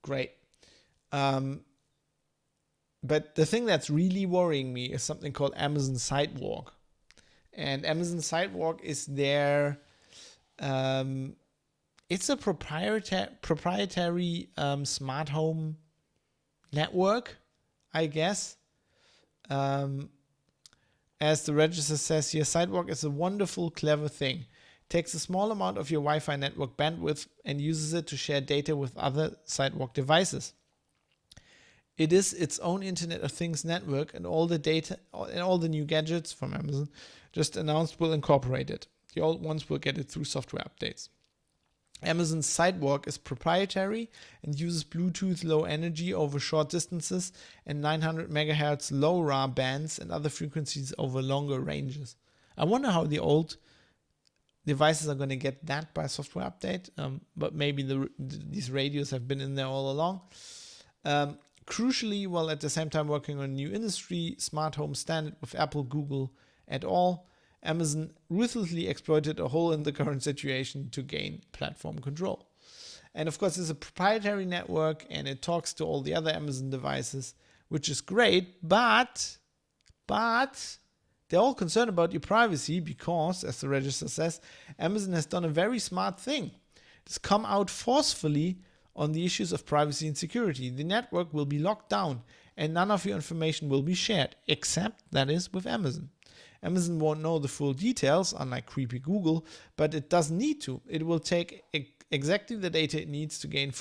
Great. But the thing that's really worrying me is something called Amazon Sidewalk. And Amazon Sidewalk is their it's a proprietary smart home network, I guess. As the register says here, Sidewalk is a wonderful, clever thing. It takes a small amount of your Wi-Fi network bandwidth and uses it to share data with other Sidewalk devices. It is its own Internet of Things network, and all the data and all the new gadgets from Amazon just announced will incorporate it. The old ones will get it through software updates. Amazon's Sidewalk is proprietary and uses Bluetooth low energy over short distances and 900 megahertz low Ra bands and other frequencies over longer ranges. I wonder how the old devices are going to get that by software update, but maybe these radios have been in there all along. Crucially, while at the same time working on a new industry, smart home standard with Apple, Google, et al., Amazon ruthlessly exploited a hole in the current situation to gain platform control. And of course, it's a proprietary network and it talks to all the other Amazon devices, which is great, but they're all concerned about your privacy because, as the register says, Amazon has done a very smart thing. It's come out forcefully on the issues of privacy and security. The network will be locked down and none of your information will be shared, except, that is, with Amazon. Amazon won't know the full details, unlike creepy Google, but it doesn't need to. It will take exactly the data it needs to gain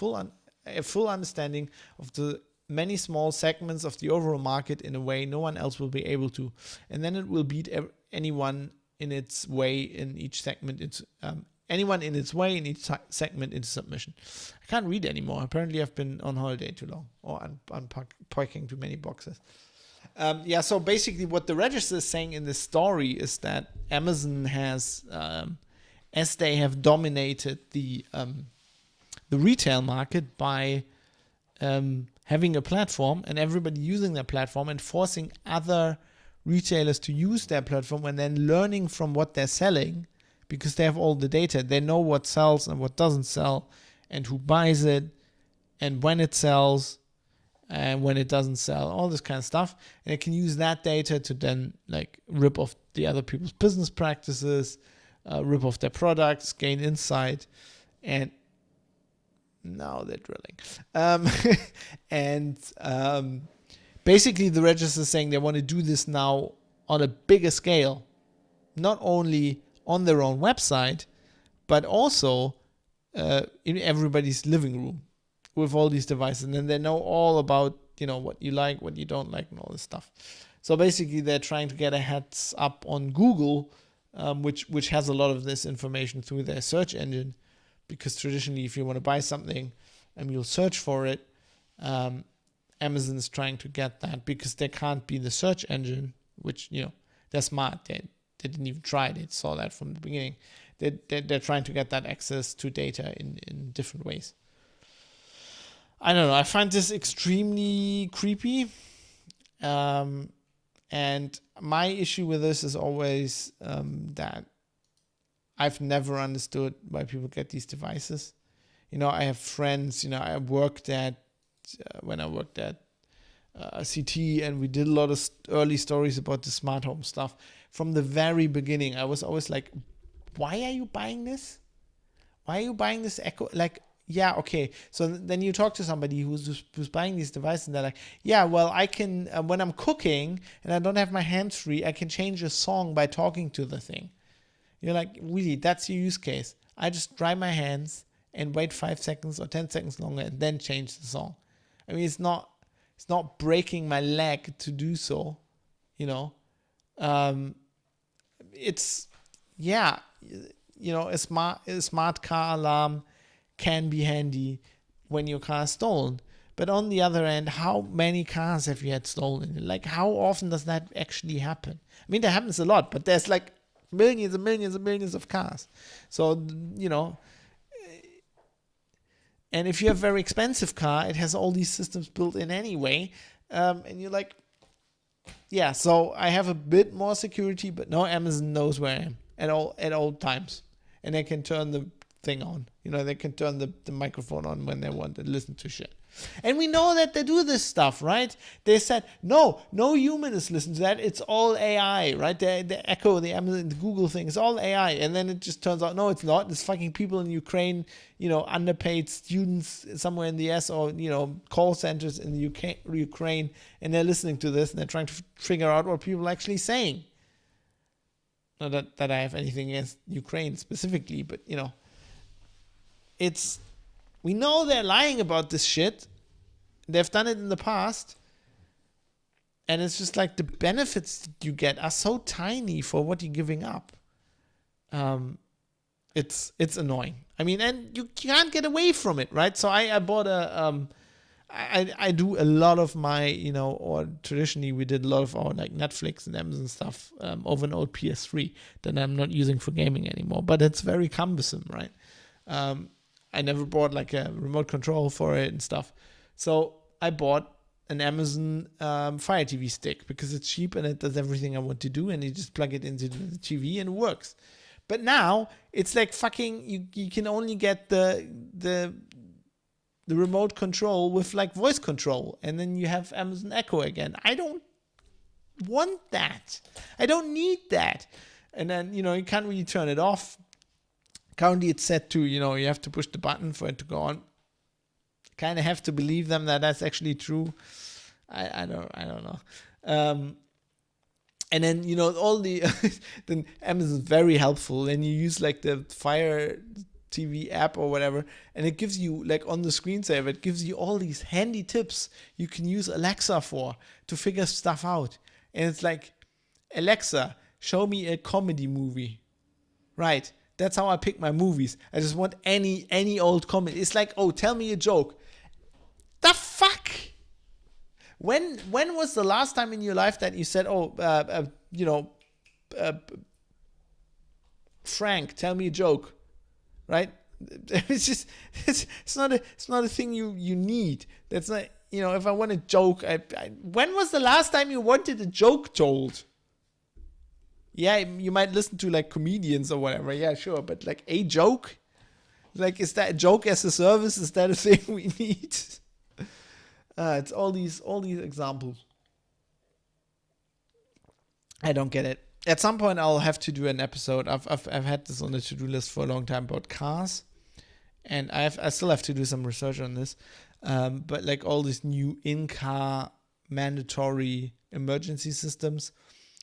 a full understanding of the many small segments of the overall market in a way no one else will be able to. And then it will beat anyone in its way in each segment. Anyone in its way in each segment into submission. I can't read anymore. Apparently I've been on holiday too long or unpacking too many boxes. So basically what the register is saying in this story is that Amazon has, as they have dominated the retail market by having a platform and everybody using their platform and forcing other retailers to use their platform and then learning from what they're selling because they have all the data. They know what sells and what doesn't sell and who buys it and when it sells and when it doesn't sell, all this kind of stuff. And it can use that data to then like rip off the other people's business practices, rip off their products, gain insight, and now they're drilling. Basically the register is saying they want to do this now on a bigger scale, not only on their own website, but also in everybody's living room with all these devices. And then they know all about, what you like, what you don't like, and all this stuff. So basically they're trying to get a heads up on Google, which has a lot of this information through their search engine, because traditionally if you want to buy something and you'll search for it, Amazon is trying to get that because they can't be the search engine, which, they're smart. They didn't even try. They saw that from the beginning. They're trying to get that access to data in different ways. I don't know. I find this extremely creepy. And my issue with this is always that I've never understood why people get these devices. I have friends, when I worked at CT, and we did a lot of early stories about the smart home stuff. From the very beginning, I was always like, why are you buying this? Why are you buying this Echo? Like, yeah, okay. So then you talk to somebody who's buying these devices, and they're like, yeah, well, I can, when I'm cooking and I don't have my hands free, I can change a song by talking to the thing. You're like, really, that's your use case. I just dry my hands and wait 5 seconds or 10 seconds longer and then change the song. I mean, it's not breaking my leg to do so, it's, yeah, a smart car alarm can be handy when your car is stolen. But on the other end, how many cars have you had stolen? Like, how often does that actually happen? I mean, that happens a lot, but there's like millions and millions and millions of cars. So, and if you have a very expensive car, it has all these systems built in anyway. And you're like, yeah, so I have a bit more security, but no, Amazon knows where I am at all times. And they can turn the thing on. They can turn the microphone on when they want to listen to shit. And we know that they do this stuff, right? They said, no human is listening to that. It's all AI, right? The Echo, the Amazon, the Google thing, it's all AI. And then it just turns out, no, it's not. It's fucking people in Ukraine, underpaid students somewhere in the US or, call centers in the Ukraine. And they're listening to this and they're trying to figure out what people are actually saying. Not that I have anything against Ukraine specifically, but, we know they're lying about this shit. they've done it in the past, and it's just like the benefits that you get are so tiny for what you're giving up. It's annoying. I mean, and you can't get away from it, right? So I bought I do a lot of my, or traditionally we did a lot of our like Netflix and Amazon stuff over an old PS3 that I'm not using for gaming anymore, but it's very cumbersome, right? I never bought like a remote control for it and stuff. So I bought an Amazon Fire TV stick because it's cheap and it does everything I want to do, and you just plug it into the TV and it works. But now it's like fucking, you can only get the remote control with like voice control, and then you have Amazon Echo again. I don't want that. I don't need that. And then, you can't really turn it off. Currently it's set to, you have to push the button for it to go on. Kind of have to believe them that that's actually true. I don't know. And then, all the, then Amazon's very helpful. And you use like the Fire TV app or whatever, and it gives you like on the screensaver, it gives you all these handy tips you can use Alexa for to figure stuff out. And it's like, Alexa, show me a comedy movie. Right. That's how I pick my movies. I just want any old comedy. It's like, oh, tell me a joke. The fuck? When was the last time in your life that you said, Frank, tell me a joke? Right? It's not a thing you need. That's not, if I want a joke, when was the last time you wanted a joke told? Yeah, you might listen to like comedians or whatever. Yeah, sure. But like a joke? Like, is that a joke as a service? Is that a thing we need? It's all these examples. I don't get it. At some point, I'll have to do an episode. I've had this on the to-do list for a long time about cars, and I still have to do some research on this. But like all these new in-car mandatory emergency systems,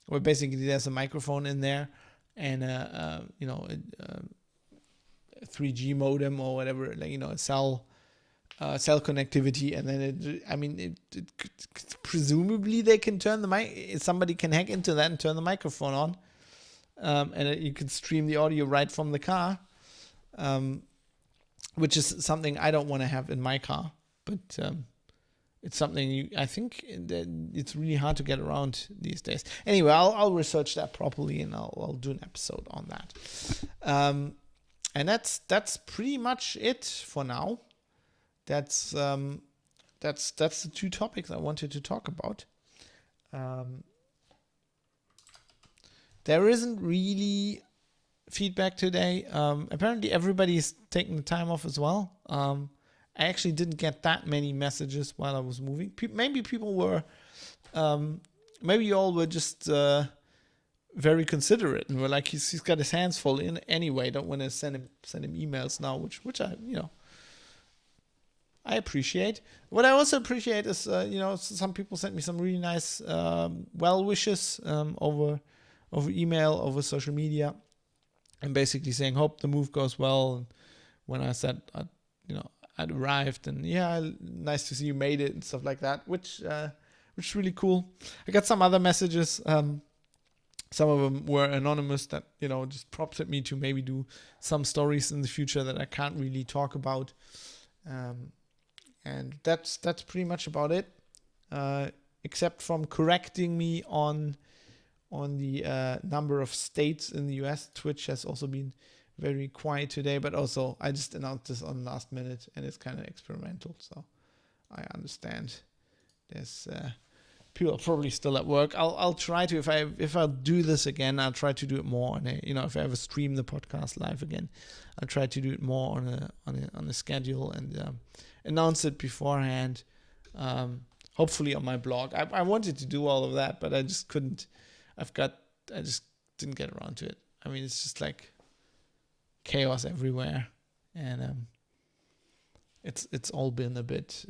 where basically there's a microphone in there and a 3G modem or whatever, like a cell connectivity, and then presumably they can turn the mic. Somebody can hack into that and turn the microphone on, and you can stream the audio right from the car, which is something I don't want to have in my car, but it's something I think it's really hard to get around these days. Anyway, I'll research that properly and I'll do an episode on that. And that's pretty much it for now. That's the two topics I wanted to talk about. There isn't really feedback today. Apparently everybody's taking the time off as well. I actually didn't get that many messages while I was moving. Maybe people were, maybe you all were just very considerate and were like, he's got his hands full in anyway. Don't want to send him emails now, which I I appreciate. What I also appreciate is, some people sent me some really nice well wishes over email, over social media, and basically saying, hope the move goes well. And when I said, I'd arrived, and nice to see you made it and stuff like that, which is really cool. I got some other messages. Some of them were anonymous that, just prompted me to maybe do some stories in the future that I can't really talk about. And that's pretty much about it, except from correcting me on the number of states in the US. Twitch has also been very quiet today, but also I just announced this on last minute, and it's kind of experimental, so I understand. There's people are probably still at work. I'll try to, if I do this again, I'll try to do it more on if I ever stream the podcast live again, I'll try to do it more on a schedule and announce it beforehand. Hopefully on my blog. I wanted to do all of that, but I just couldn't. I just didn't get around to it. I mean, it's just like chaos everywhere, and it's all been a bit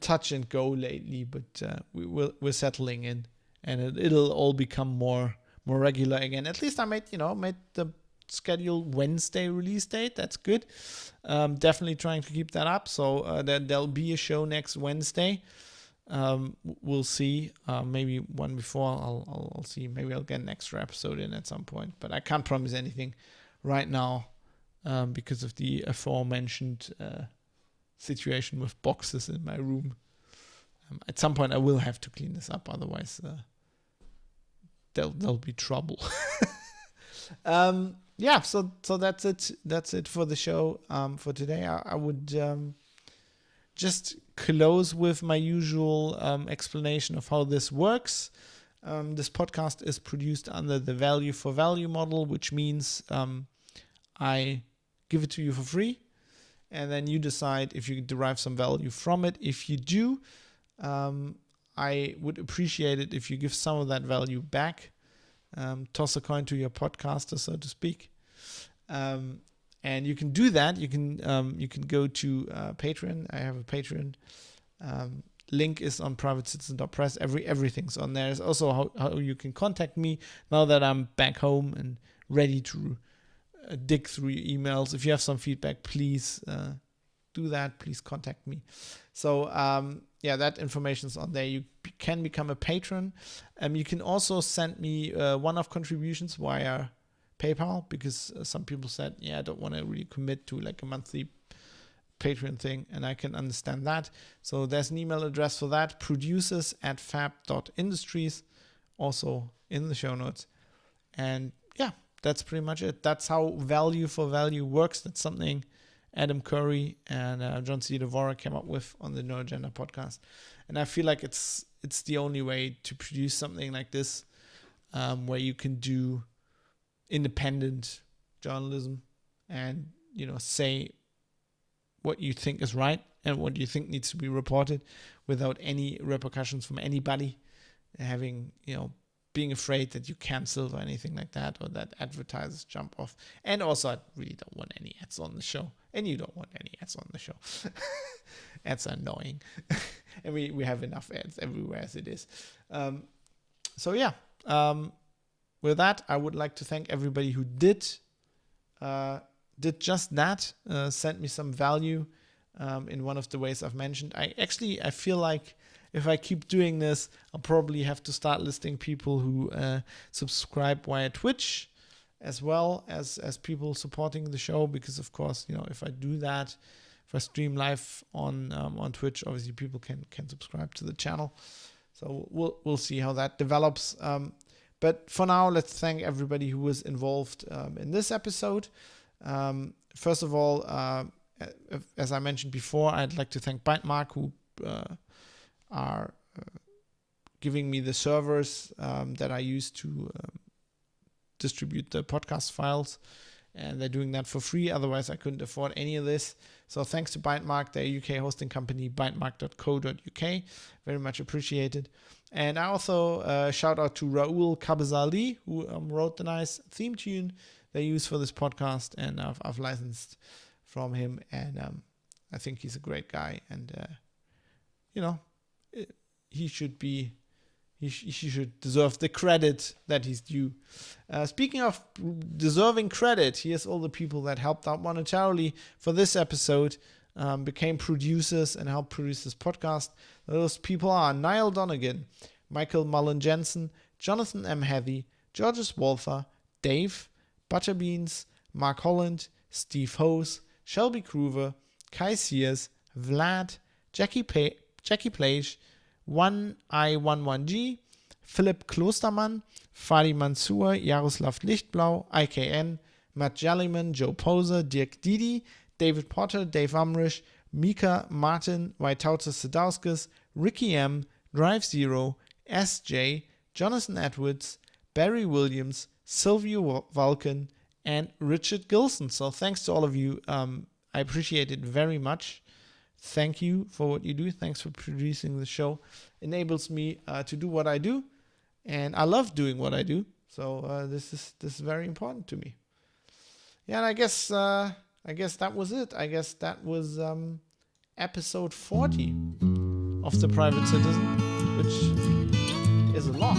touch and go lately, but we're settling in, and it'll all become more regular again. At least I made the scheduled Wednesday release date. That's good. Definitely trying to keep that up. So there'll be a show next Wednesday. We'll see. Maybe one before. I'll see. Maybe I'll get an extra episode in at some point. But I can't promise anything right now because of the aforementioned situation with boxes in my room. At some point, I will have to clean this up. Otherwise, there'll be trouble. Yeah, so that's it. That's it for the show for today. I would just close with my usual explanation of how this works. This podcast is produced under the value for value model, which means I give it to you for free, and then you decide if you derive some value from it. If you do, I would appreciate it if you give some of that value back. Toss a coin to your podcaster, so to speak. And you can do that. You can go to Patreon. I have a Patreon. Link is on privatecitizen.press. Everything's on there. There's also how you can contact me now that I'm back home and ready to dig through your emails. If you have some feedback, please do that. Please contact me. So that information's on there. You can become a patron. You can also send me one-off contributions via PayPal, because some people said, I don't want to really commit to like a monthly Patreon thing, and I can understand that. So there's an email address for that, producers@fab.industries, also in the show notes. And that's pretty much it. That's how value for value works. That's something Adam Curry and John C. Devora came up with on the No Agenda podcast. And I feel like it's the only way to produce something like this, where you can do independent journalism and, say what you think is right and what you think needs to be reported without any repercussions from anybody, having, being afraid that you cancel or anything like that, or that advertisers jump off. And also, I really don't want any ads on the show. And you don't want any ads on the show. Ads are annoying. And we have enough ads everywhere as it is. With that, I would like to thank everybody who did just that, sent me some value in one of the ways I've mentioned. I feel like if I keep doing this, I'll probably have to start listing people who subscribe via Twitch, as well as people supporting the show, because of course, if I do that, if I stream live on Twitch, obviously people can subscribe to the channel. So we'll see how that develops. But for now, let's thank everybody who was involved in this episode. First of all, as I mentioned before, I'd like to thank Bytemark, who are giving me the servers that I use to distribute the podcast files, and they're doing that for free. Otherwise, I couldn't afford any of this. So thanks to Bytemark, their UK hosting company, bytemark.co.uk. Very much appreciated. And I also shout out to Raul Kabazali, who wrote the nice theme tune they use for this podcast, and I've licensed from him, and I think he's a great guy, and he should deserve the credit that he's due. Speaking of deserving credit, here's all the people that helped out monetarily for this episode, became producers and helped produce this podcast. Those people are Niall Donegan, Michael Mullen Jensen, Jonathan M. Heavy, Georges Walther, Dave, Butterbeans, Mark Holland, Steve Hose, Shelby Groover, Kai Sears, Vlad, Jackie Plage, 1I11G, Philipp Klostermann, Fadi Mansour, Jaroslav Lichtblau, IKN, Matt Jellyman, Joe Poser, Dirk Didi, David Potter, Dave Umrish, Mika Martin, Waitauta Sadauskas, Ricky M, Drive Zero, SJ, Jonathan Edwards, Barry Williams, Sylvia Vulcan, and Richard Gilson. So thanks to all of you. I appreciate it very much. Thank you for what you do. Thanks for producing the show. Enables me to do what I do, and I love doing what I do. So this is very important to me. Yeah, and I guess that was it. I guess that was episode 40 of The Private Citizen, which is a lot.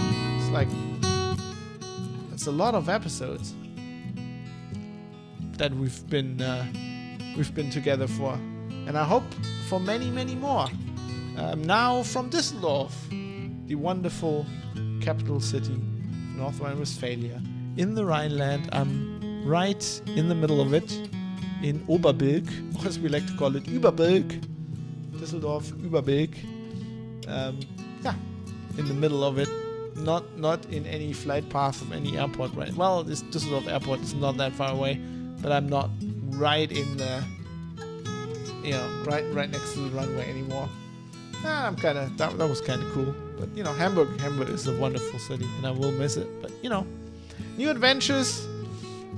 It's a lot of episodes. that we've been together for, and I hope for many, many more. Now from Düsseldorf, the wonderful capital city of North Rhine-Westphalia, in the Rhineland. I'm right in the middle of it, in Oberbilk, or as we like to call it, Überbilk. Düsseldorf, Überbilk. In the middle of it. Not in any flight path of any airport, right? Well, this Düsseldorf airport is not that far away, but I'm not right in the, right next to the runway anymore. I'm kind of, that was kind of cool. But, Hamburg is a wonderful city, and I will miss it. But, new adventures.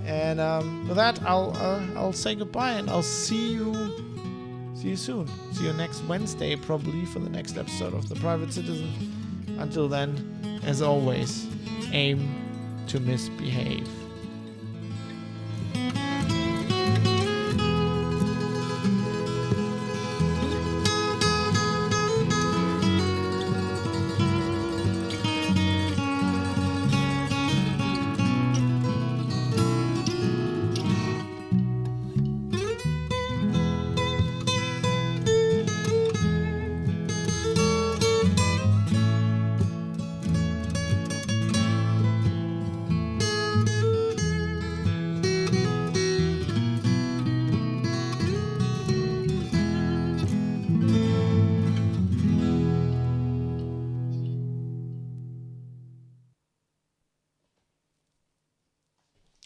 And with that, I'll say goodbye, and I'll see you soon. See you next Wednesday, probably, for the next episode of The Private Citizen. Until then, as always, aim to misbehave.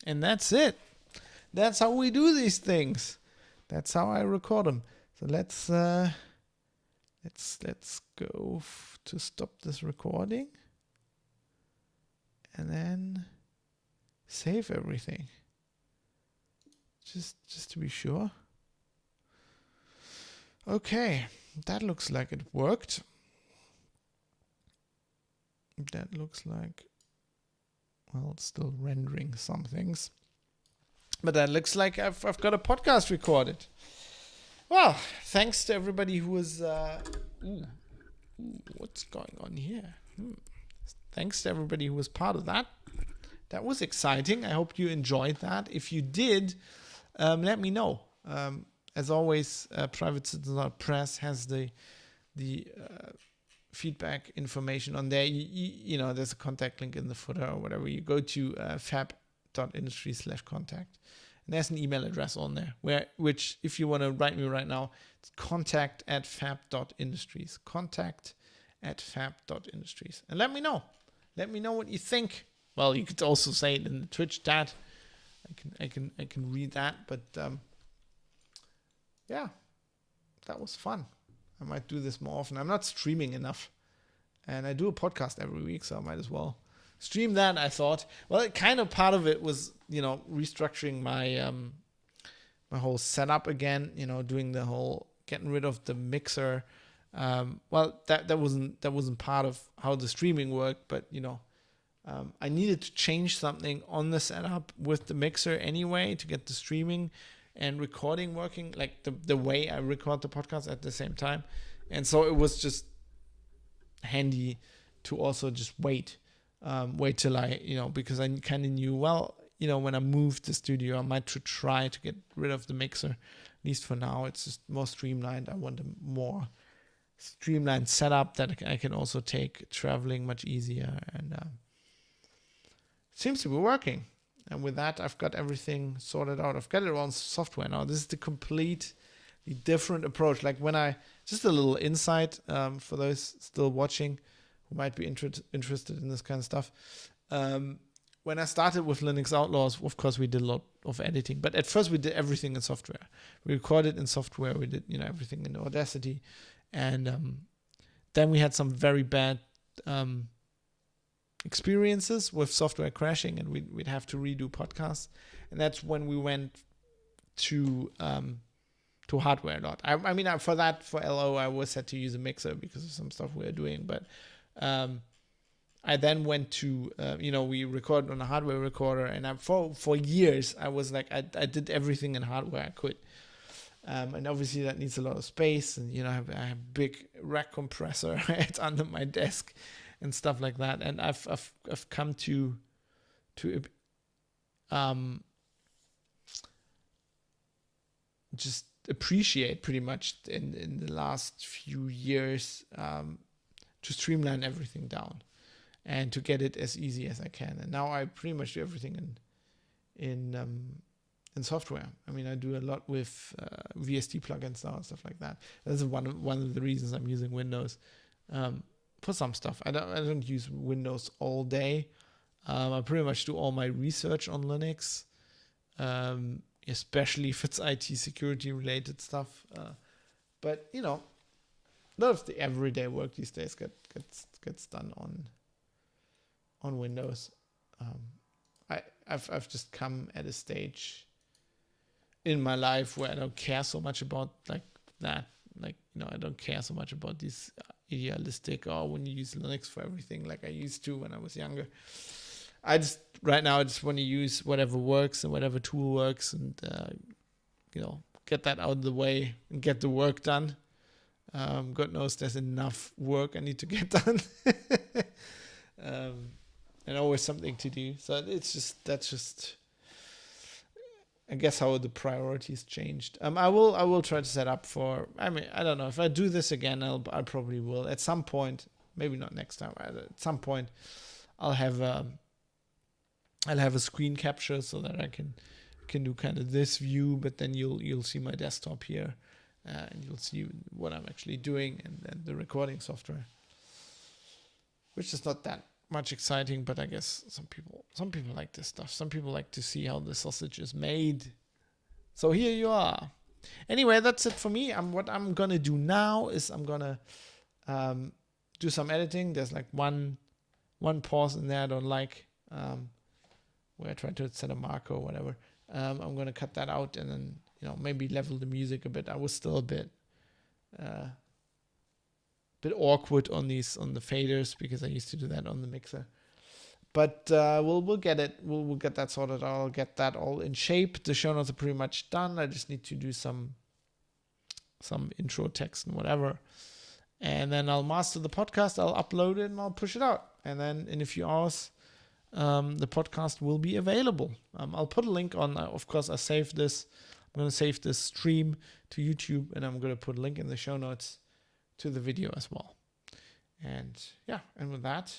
And that's it. That's how we do these things. That's how I record them. So let's go to stop this recording, and then save everything. Just to be sure. Okay, that looks like it worked. That looks like, well, it's still rendering some things. But that looks like I've got a podcast recorded. Well, thanks to everybody who was... what's going on here? Thanks to everybody who was part of that. That was exciting. I hope you enjoyed that. If you did, let me know. As always, Private Citizen Press has the feedback information on there. There's a contact link in the footer or whatever. You go to fab.industry/contact, and there's an email address on there which if you want to write me right now, it's contact@fab.industries. Contact@fab.industries, and let me know what you think. Well, you could also say it in the Twitch chat. I can read that, but yeah, that was fun. I might do this more often. I'm not streaming enough. And I do a podcast every week, so I might as well stream that, I thought. Well, kind of part of it was, restructuring my my whole setup again, doing the whole getting rid of the mixer. Well, that wasn't part of how the streaming worked, but I needed to change something on the setup with the mixer anyway to get the streaming and recording working, like the way I record the podcast at the same time. And so it was just handy to also just wait till I, because I kind of knew, well, when I moved the studio, I might try to get rid of the mixer. At least for now, it's just more streamlined. I want a more streamlined setup that I can also take traveling much easier. And it seems to be working. And with that, I've got everything sorted out. I've got it on software now. This is the completely different approach. Like just a little insight for those still watching who might be interested in this kind of stuff. When I started with Linux Outlaws, of course, we did a lot of editing. But at first, we did everything in software. We recorded in software. We did, everything in Audacity. And then we had some very bad experiences with software crashing, and we'd have to redo podcasts. And that's when we went to hardware a lot. I mean, for LO, I always had to use a mixer because of some stuff we were doing. But I then went to, we recorded on a hardware recorder, and for years, I was like, I did everything in hardware I could. And obviously that needs a lot of space, and I have a big rack compressor it's under my desk and stuff like that. And I've come to just appreciate pretty much in the last few years, to streamline everything down and to get it as easy as I can. And now I pretty much do everything in software. I mean, I do a lot with VST plugins now and stuff like that. That's one of the reasons I'm using Windows for some stuff. I don't use Windows all day. I pretty much do all my research on Linux, especially if it's IT security related stuff. But a lot of the everyday work these days gets done on Windows. I've just come at a stage in my life where I don't care so much about like that. Like, I don't care so much about these idealistic, when you use Linux for everything like I used to when I was younger. Right now I just want to use whatever works and whatever tool works and, get that out of the way and get the work done. God knows there's enough work I need to get done. And always something to do. So that's just I guess how the priorities changed. I will try to set up for, I don't know, if I do this again, I probably will at some point, maybe not next time, at some point I'll have a screen capture so that I can do kind of this view, but then you'll see my desktop here, and you'll see what I'm actually doing and the recording software, which is not that much exciting, but I guess some people like this stuff. Some people like to see how the sausage is made. So here you are. Anyway, that's it for me. What I'm gonna do now is I'm gonna do some editing. There's like one pause in there I don't like, where I try to set a marker or whatever. I'm gonna cut that out and then maybe level the music a bit. I was still a bit awkward on the faders because I used to do that on the mixer. But we'll get it. We'll get that sorted. I'll get that all in shape. The show notes are pretty much done. I just need to do some intro text and whatever. And then I'll master the podcast. I'll upload it and I'll push it out. And then in a few hours, the podcast will be available. I'll put a link on. Of course, I saved this. I'm going to save this stream to YouTube, and I'm going to put a link in the show notes to the video as well. And yeah, and with that,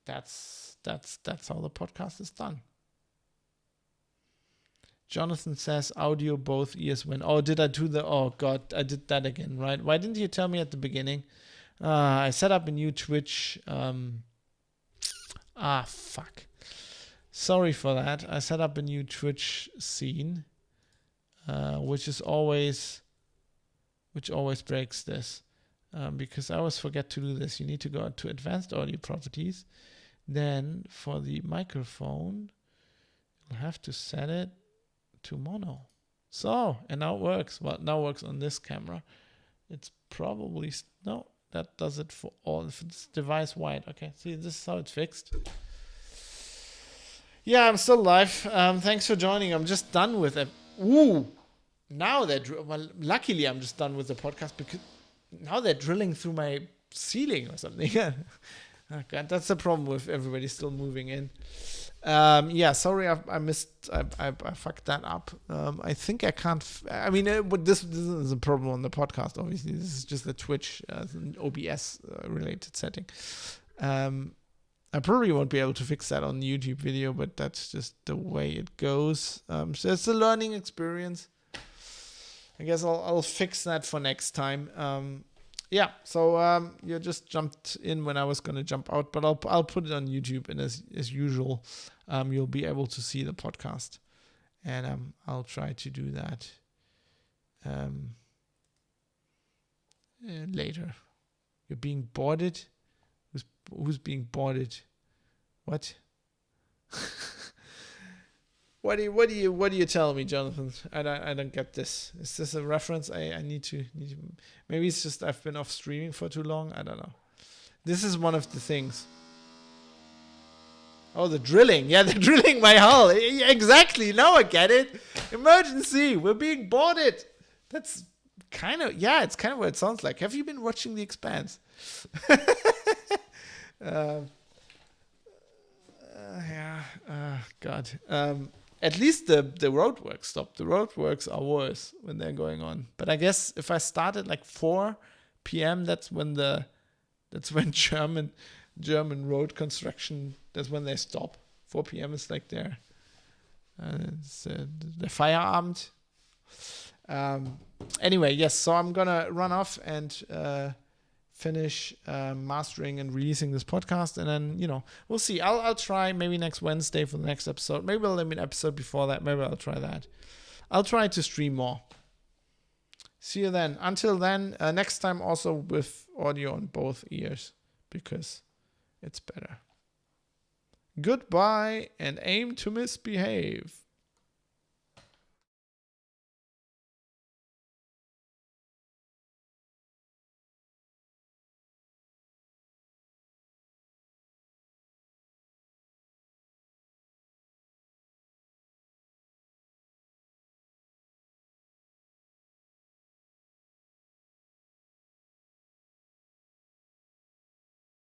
that's how the podcast is done. Jonathan says audio both ears when. Oh, did I do oh God, I did that again, right? Why didn't you tell me at the beginning? I set up a new Twitch. Fuck. Sorry for that. I set up a new Twitch scene, which always breaks this. Because I always forget to do this. You need to go to advanced audio properties. Then for the microphone, you'll have to set it to mono. So, and now it works. Well, now it works on this camera. It's probably, no, that does it for all. If it's device wide. Okay, see, this is how it's fixed. Yeah, I'm still live. Thanks for joining. I'm just done with it. Ooh, now luckily I'm just done with the podcast because now they're drilling through my ceiling or something. Oh God, that's the problem with everybody still moving in. Sorry, I missed. I fucked that up. I think I can't. But this is a problem on the podcast. Obviously, this is just a Twitch, an OBS related setting. I probably won't be able to fix that on the YouTube video, but that's just the way it goes. So it's a learning experience. I guess I'll fix that for next time. So you just jumped in when I was going to jump out, but I'll put it on YouTube, and as usual, you'll be able to see the podcast, and I'll try to do that later. You're being boarded? Who's being boarded? What? What do you tell me, Jonathan? I don't get this. Is this a reference? I need to maybe it's just I've been off streaming for too long. I don't know. This is one of the things. Oh, the drilling. Yeah, they're drilling my hull. Exactly. Now I get it. Emergency. We're being boarded. That's kind of, it's kind of what it sounds like. Have you been watching The Expanse? God. At least the roadworks stopped. The roadworks are worse when they're going on. But I guess if I start at like 4 p.m., that's when German road construction, that's when they stop. 4 p.m. is like their Feierabend. Anyway, yes, so I'm gonna run off and finish mastering and releasing this podcast, and then we'll see. I'll try maybe next Wednesday for the next episode. Maybe I'll have an episode before that. Maybe I'll try that. I'll try to stream more. See you then. Until then, next time also with audio on both ears because it's better. Goodbye and aim to misbehave.